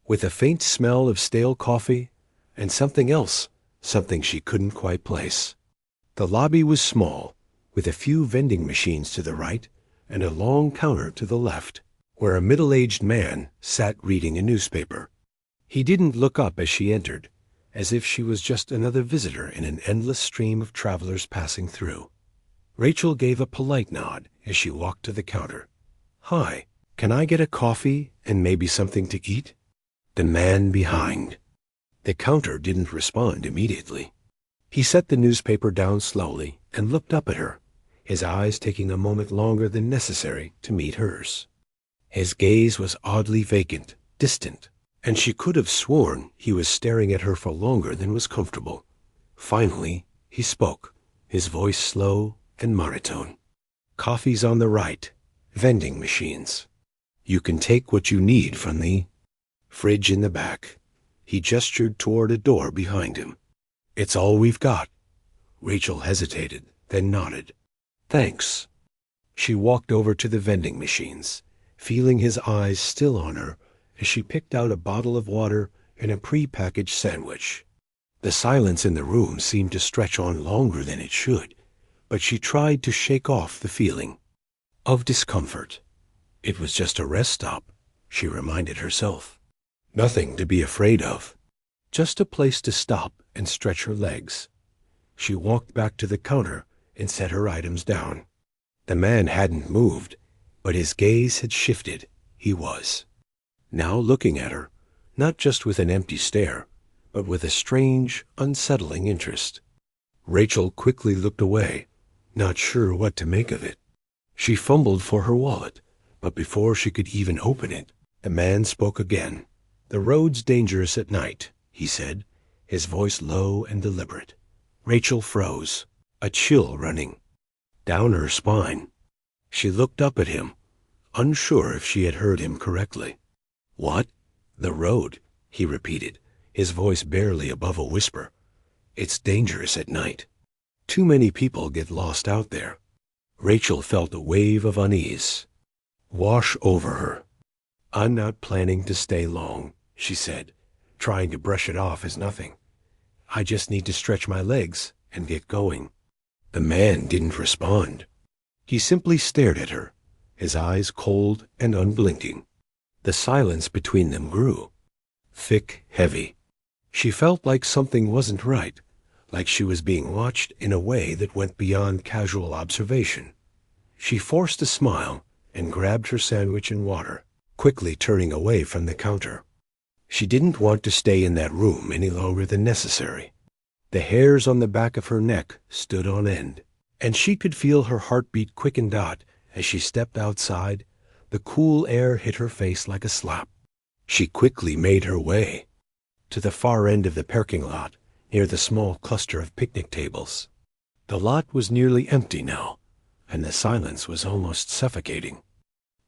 with a faint smell of stale coffee and something else, something she couldn't quite place. The lobby was small, with a few vending machines to the right and a long counter to the left, where a middle-aged man sat reading a newspaper. He didn't look up as she entered, as if she was just another visitor in an endless stream of travelers passing through. Rachel gave a polite nod as she walked to the counter. "Hi, can I get a coffee and maybe something to eat?" The man behind the counter didn't respond immediately. He set the newspaper down slowly and looked up at her, his eyes taking a moment longer than necessary to meet hers. His gaze was oddly vacant, distant, and she could have sworn he was staring at her for longer than was comfortable. Finally, he spoke, his voice slow and monotone. "Coffee's on the right. Vending machines. You can take what you need from the fridge in the back." He gestured toward a door behind him. "It's all we've got." Rachel hesitated, then nodded. "Thanks." She walked over to the vending machines, feeling his eyes still on her as she picked out a bottle of water and a pre-packaged sandwich. The silence in the room seemed to stretch on longer than it should, but she tried to shake off the feeling of discomfort. It was just a rest stop, she reminded herself. Nothing to be afraid of. Just a place to stop and stretch her legs. She walked back to the counter and set her items down. The man hadn't moved, but his gaze had shifted. He was now looking at her, not just with an empty stare, but with a strange, unsettling interest. Rachel quickly looked away, not sure what to make of it. She fumbled for her wallet, but before she could even open it, the man spoke again. "The road's dangerous at night," he said, his voice low and deliberate. Rachel froze, a chill running down her spine. She looked up at him, unsure if she had heard him correctly. "What?" "The road," he repeated, his voice barely above a whisper. "It's dangerous at night. Too many people get lost out there." Rachel felt a wave of unease wash over her. "I'm not planning to stay long," she said, trying to brush it off as nothing. "I just need to stretch my legs and get going." The man didn't respond. He simply stared at her, his eyes cold and unblinking. The silence between them grew, thick, heavy. She felt like something wasn't right, like she was being watched in a way that went beyond casual observation. She forced a smile and grabbed her sandwich and water, quickly turning away from the counter. She didn't want to stay in that room any longer than necessary. The hairs on the back of her neck stood on end, and she could feel her heartbeat quicken as she stepped outside. The cool air hit her face like a slap. She quickly made her way to the far end of the parking lot, near the small cluster of picnic tables. The lot was nearly empty now, and the silence was almost suffocating.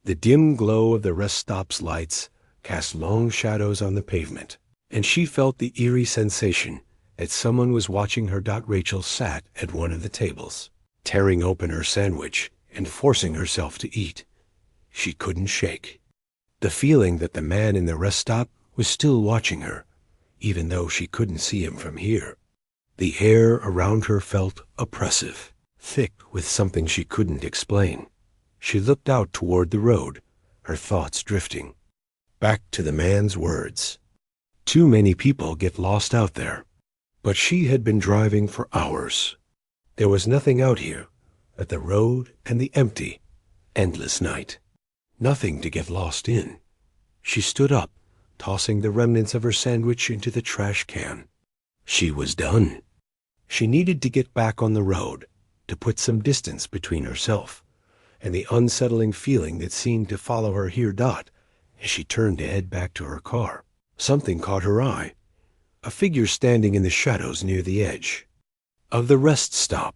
The dim glow of the rest stop's lights cast long shadows on the pavement, and she felt the eerie sensation that someone was watching her. Rachel sat at one of the tables, tearing open her sandwich and forcing herself to eat. She couldn't shake the feeling that the man in the rest stop was still watching her, even though she couldn't see him from here. The air around her felt oppressive, thick with something she couldn't explain. She looked out toward the road, her thoughts drifting back to the man's words. Too many people get lost out there. But she had been driving for hours. There was nothing out here but the road and the empty, endless night. Nothing to get lost in. She stood up, tossing the remnants of her sandwich into the trash can. She was done. She needed to get back on the road, to put some distance between herself and the unsettling feeling that seemed to follow her here. As she turned to head back to her car, something caught her eye. A figure standing in the shadows near the edge of the rest stop.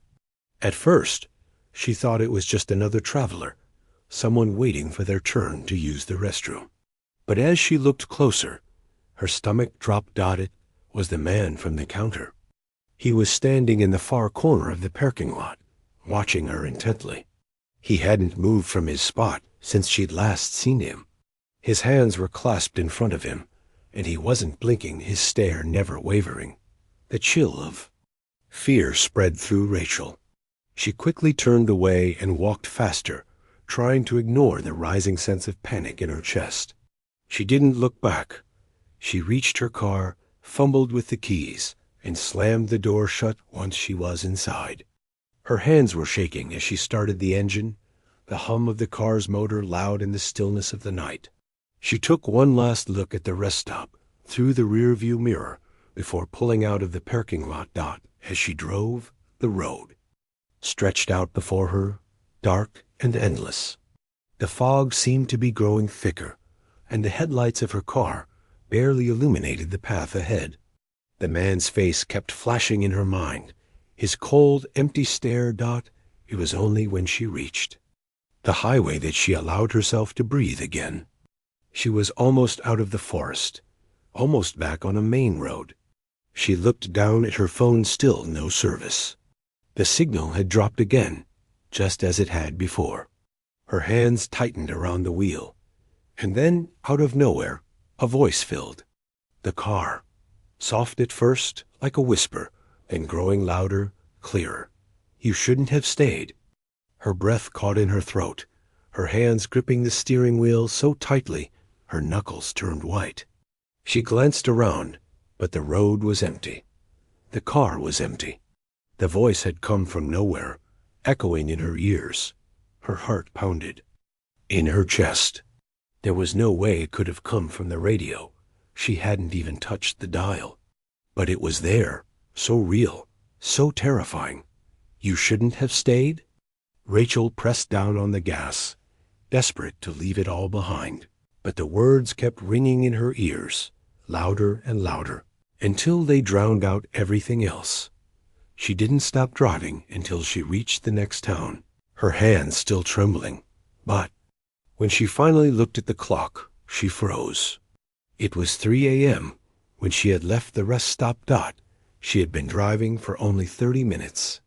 At first, she thought it was just another traveler, someone waiting for their turn to use the restroom. But as she looked closer, her stomach dropped. It was the man from the counter. He was standing in the far corner of the parking lot, watching her intently. He hadn't moved from his spot since she'd last seen him. His hands were clasped in front of him, and he wasn't blinking, his stare never wavering. The chill of fear spread through Rachel. She quickly turned away and walked faster, trying to ignore the rising sense of panic in her chest. She didn't look back. She reached her car, fumbled with the keys, and slammed the door shut once she was inside. Her hands were shaking as she started the engine, the hum of the car's motor loud in the stillness of the night. She took one last look at the rest stop through the rearview mirror before pulling out of the parking lot. As she drove, the road stretched out before her, dark and endless. The fog seemed to be growing thicker, and the headlights of her car barely illuminated the path ahead. The man's face kept flashing in her mind, his cold, empty stare. It was only when she reached the highway that she allowed herself to breathe again. She was almost out of the forest, almost back on a main road. She looked down at her phone, still no service. The signal had dropped again, just as it had before. Her hands tightened around the wheel, and then, out of nowhere, a voice filled the car, soft at first, like a whisper, then growing louder, clearer. "You shouldn't have stayed." Her breath caught in her throat, her hands gripping the steering wheel so tightly her knuckles turned white. She glanced around, but the road was empty. The car was empty. The voice had come from nowhere, echoing in her ears. Her heart pounded in her chest. There was no way it could have come from the radio. She hadn't even touched the dial. But it was there, so real, so terrifying. "You shouldn't have stayed?" Rachel pressed down on the gas, desperate to leave it all behind. But the words kept ringing in her ears, louder and louder, until they drowned out everything else. She didn't stop driving until she reached the next town, her hands still trembling. But when she finally looked at the clock, she froze. It was 3 a.m. when she had left the rest stop. She had been driving for only 30 minutes.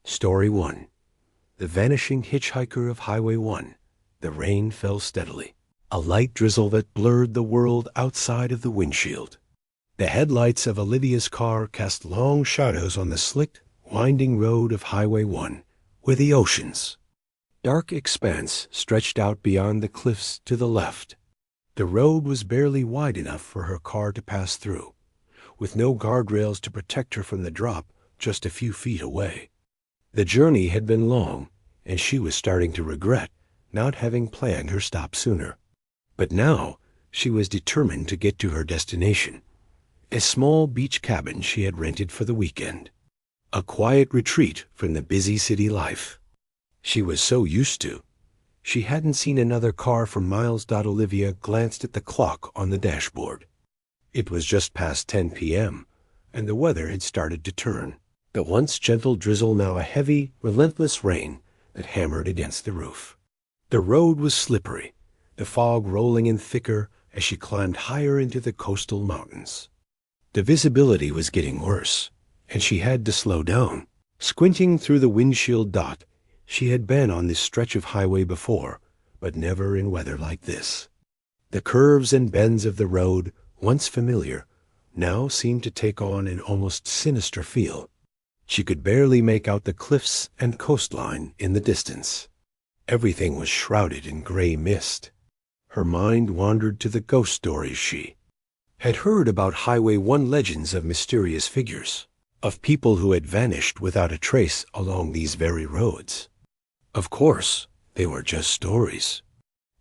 Story 1. The Vanishing Hitchhiker of Highway 1. The rain fell steadily, a light drizzle that blurred the world outside of the windshield. The headlights of Olivia's car cast long shadows on the slick, winding road of Highway 1, where the ocean's dark expanse stretched out beyond the cliffs to the left. The road was barely wide enough for her car to pass through, with no guardrails to protect her from the drop just a few feet away. The journey had been long, and she was starting to regret not having planned her stop sooner. But now she was determined to get to her destination, a small beach cabin she had rented for the weekend, a quiet retreat from the busy city life she was so used to. She hadn't seen another car for miles. Olivia glanced at the clock on the dashboard. It was just past 10 p.m., and the weather had started to turn. The once gentle drizzle now a heavy, relentless rain that hammered against the roof. The road was slippery, the fog rolling in thicker as she climbed higher into the coastal mountains. The visibility was getting worse, and she had to slow down. Squinting through the windshield dot, she had been on this stretch of highway before, but never in weather like this. The curves and bends of the road, once familiar, now seemed to take on an almost sinister feel. She could barely make out the cliffs and coastline in the distance. Everything was shrouded in gray mist. Her mind wandered to the ghost stories she had heard about Highway 1 legends of mysterious figures, of people who had vanished without a trace along these very roads. Of course, they were just stories.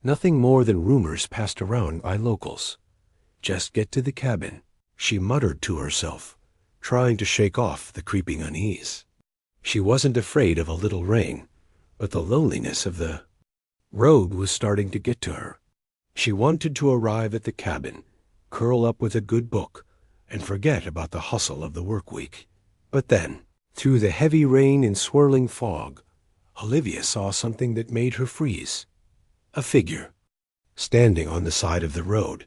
Nothing more than rumors passed around by locals. Just get to the cabin, she muttered to herself, trying to shake off the creeping unease. She wasn't afraid of a little rain, but the loneliness of the road was starting to get to her. She wanted to arrive at the cabin, curl up with a good book, and forget about the hustle of the work week. But then, through the heavy rain and swirling fog, Olivia saw something that made her freeze. A figure, standing on the side of the road.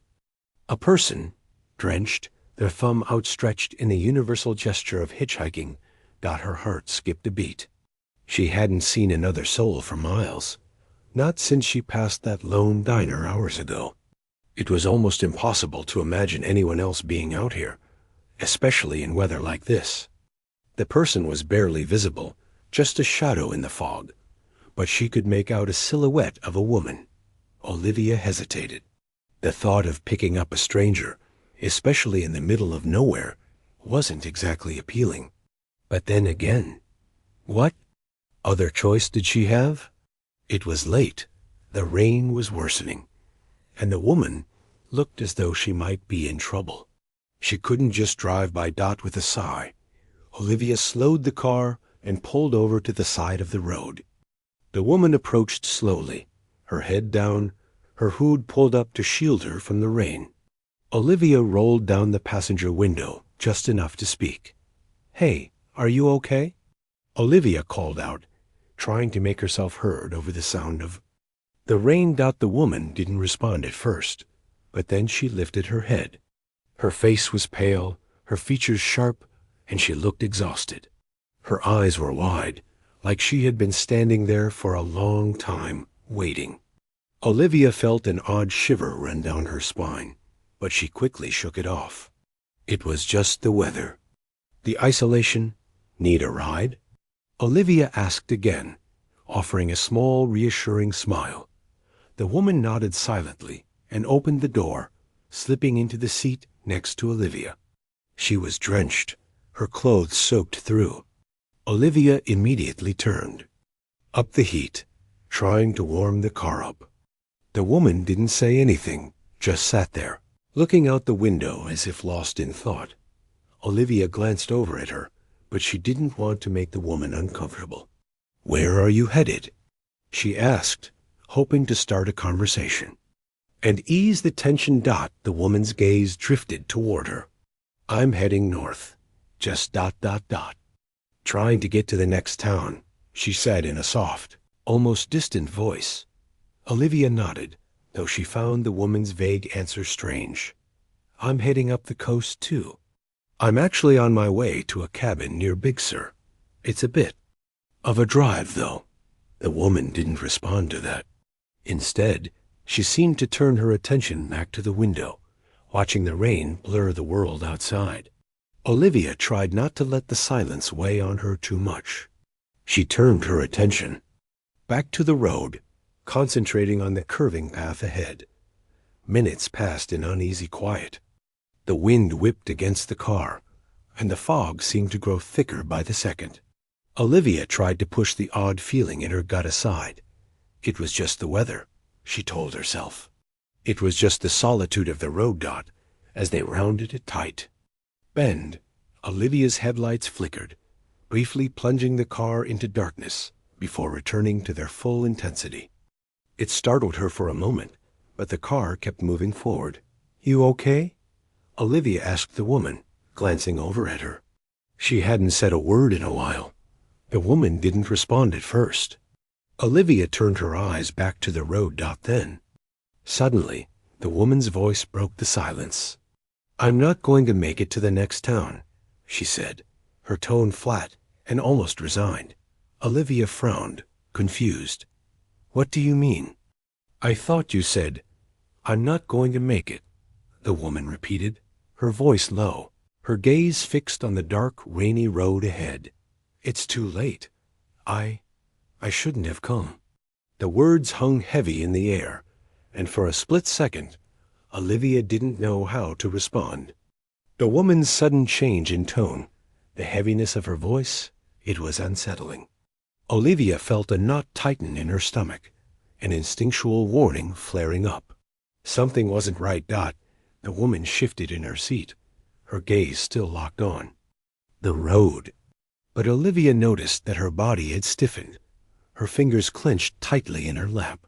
A person, drenched, their thumb outstretched in the universal gesture of hitchhiking, got her heart skipped a beat. She hadn't seen another soul for miles, not since she passed that lone diner hours ago. It was almost impossible to imagine anyone else being out here, especially in weather like this. The person was barely visible, just a shadow in the fog, but she could make out a silhouette of a woman. Olivia hesitated. The thought of picking up a stranger, especially in the middle of nowhere, wasn't exactly appealing. But then again, what other choice did she have? It was late, the rain was worsening, and the woman looked as though she might be in trouble. She couldn't just drive by Dot with a sigh. Olivia slowed the car and pulled over to the side of the road. The woman approached slowly, her head down, her hood pulled up to shield her from the rain. Olivia rolled down the passenger window just enough to speak. "Hey, are you okay?" Olivia called out, trying to make herself heard over the sound of the rain. The woman didn't respond at first, but then she lifted her head. Her face was pale, her features sharp, and she looked exhausted. Her eyes were wide, like she had been standing there for a long time, waiting. Olivia felt an odd shiver run down her spine, but she quickly shook it off. It was just the weather. The isolation. Need a ride? Olivia asked again, offering a small, reassuring smile. The woman nodded silently and opened the door, slipping into the seat next to Olivia. She was drenched, her clothes soaked through. Olivia immediately turned up the heat, trying to warm the car up. The woman didn't say anything, just sat there, looking out the window as if lost in thought. Olivia glanced over at her, but she didn't want to make the woman uncomfortable. "Where are you headed?" she asked, hoping to start a conversation and ease the tension. The woman's gaze drifted toward her. "I'm heading north, just ... trying to get to the next town," she said in a soft, almost distant voice. Olivia nodded, though she found the woman's vague answer strange. "I'm heading up the coast, too. I'm actually on my way to a cabin near Big Sur. It's a bit of a drive, though." The woman didn't respond to that. Instead, she seemed to turn her attention back to the window, watching the rain blur the world outside. Olivia tried not to let the silence weigh on her too much. She turned her attention back to the road, concentrating on the curving path ahead. Minutes passed in uneasy quiet. The wind whipped against the car, and the fog seemed to grow thicker by the second. Olivia tried to push the odd feeling in her gut aside. It was just the weather, she told herself. It was just the solitude of the road. As they rounded a tight bend, Olivia's headlights flickered, briefly plunging the car into darkness before returning to their full intensity. It startled her for a moment, but the car kept moving forward. "You okay?" Olivia asked the woman, glancing over at her. She hadn't said a word in a while. The woman didn't respond at first. Olivia turned her eyes back to the road. Then, suddenly, the woman's voice broke the silence. "I'm not going to make it to the next town," she said, her tone flat and almost resigned. Olivia frowned, confused. "What do you mean?" "I thought you said, 'I'm not going to make it,'" the woman repeated, her voice low, her gaze fixed on the dark, rainy road ahead. "It's too late. I shouldn't have come." The words hung heavy in the air, and for a split second, Olivia didn't know how to respond. The woman's sudden change in tone, the heaviness of her voice, it was unsettling. Olivia felt a knot tighten in her stomach, an instinctual warning flaring up. Something wasn't right. The woman shifted in her seat, her gaze still locked on the road. But Olivia noticed that her body had stiffened, her fingers clenched tightly in her lap.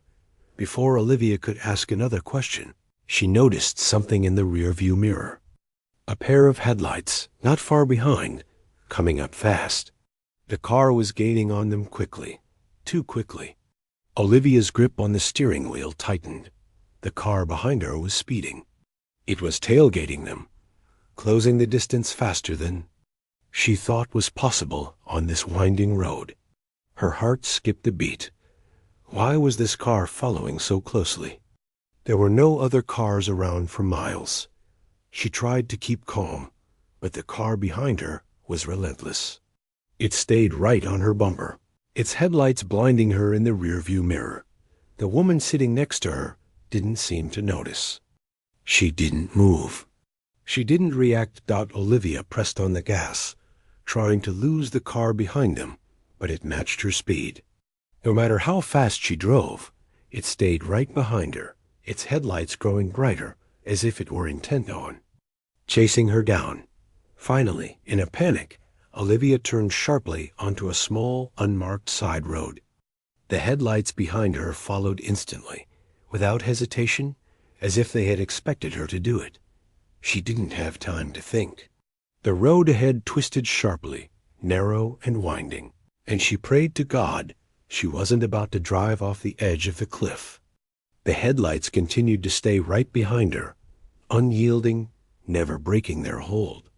Before Olivia could ask another question, she noticed something in the rearview mirror. A pair of headlights, not far behind, coming up fast. The car was gaining on them quickly, too quickly. Olivia's grip on the steering wheel tightened. The car behind her was speeding. It was tailgating them, closing the distance faster than she thought was possible on this winding road. Her heart skipped a beat. Why was this car following so closely? There were no other cars around for miles. She tried to keep calm, but the car behind her was relentless. It stayed right on her bumper, its headlights blinding her in the rearview mirror. The woman sitting next to her didn't seem to notice. She didn't move. She didn't react. Olivia pressed on the gas, trying to lose the car behind them, but it matched her speed. No matter how fast she drove, it stayed right behind her, its headlights growing brighter as if it were intent on chasing her down. Finally, in a panic, Olivia turned sharply onto a small, unmarked side road. The headlights behind her followed instantly, without hesitation, as if they had expected her to do it. She didn't have time to think. The road ahead twisted sharply, narrow and winding, and she prayed to God she wasn't about to drive off the edge of the cliff. The headlights continued to stay right behind her, unyielding, never breaking their hold.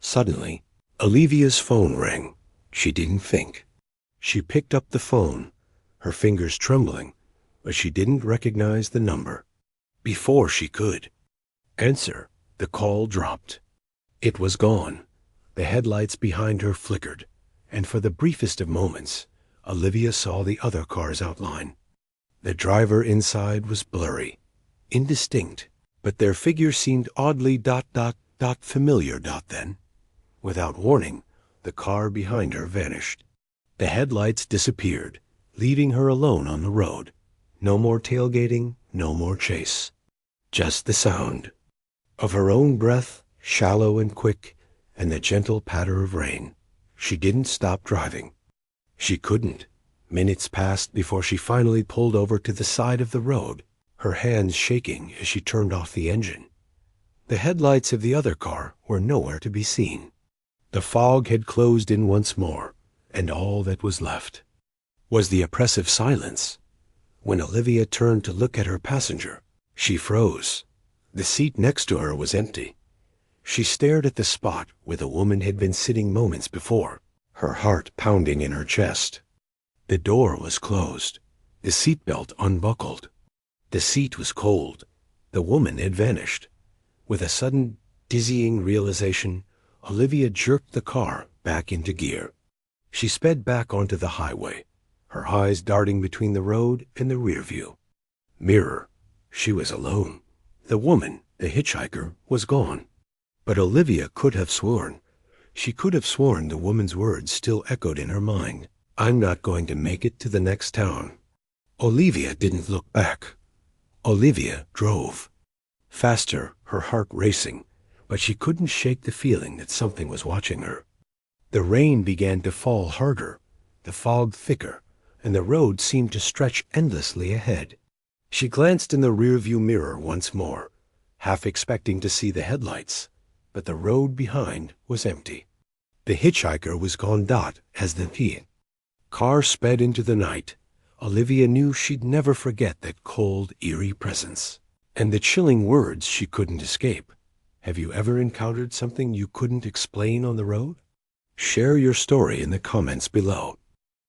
Suddenly, Olivia's phone rang. She didn't think. She picked up the phone, her fingers trembling, but she didn't recognize the number. Before she could answer, the call dropped. It was gone. The headlights behind her flickered, and for the briefest of moments, Olivia saw the other car's outline. The driver inside was blurry, indistinct, but their figure seemed oddly familiar. Then, without warning, the car behind her vanished. The headlights disappeared, leaving her alone on the road. No more tailgating, no more chase. Just the sound of her own breath, shallow and quick, and the gentle patter of rain. She didn't stop driving. She couldn't. Minutes passed before she finally pulled over to the side of the road, her hands shaking as she turned off the engine. The headlights of the other car were nowhere to be seen. The fog had closed in once more, and all that was left was the oppressive silence. When Olivia turned to look at her passenger, she froze. The seat next to her was empty. She stared at the spot where the woman had been sitting moments before, her heart pounding in her chest. The door was closed, the seatbelt unbuckled. The seat was cold. The woman had vanished. With a sudden, dizzying realization, Olivia jerked the car back into gear. She sped back onto the highway, her eyes darting between the road and the rear view mirror. She was alone. The woman, the hitchhiker, was gone. But Olivia could have sworn. She could have sworn the woman's words still echoed in her mind. "I'm not going to make it to the next town." Olivia didn't look back. Olivia drove. Faster, her heart racing, but she couldn't shake the feeling that something was watching her. The rain began to fall harder, the fog thicker, and the road seemed to stretch endlessly ahead. She glanced in the rearview mirror once more, half expecting to see the headlights, but the road behind was empty. The hitchhiker was gone dot as the T. Car sped into the night. Olivia knew she'd never forget that cold, eerie presence. And the chilling words she couldn't escape. Have you ever encountered something you couldn't explain on the road? Share your story in the comments below.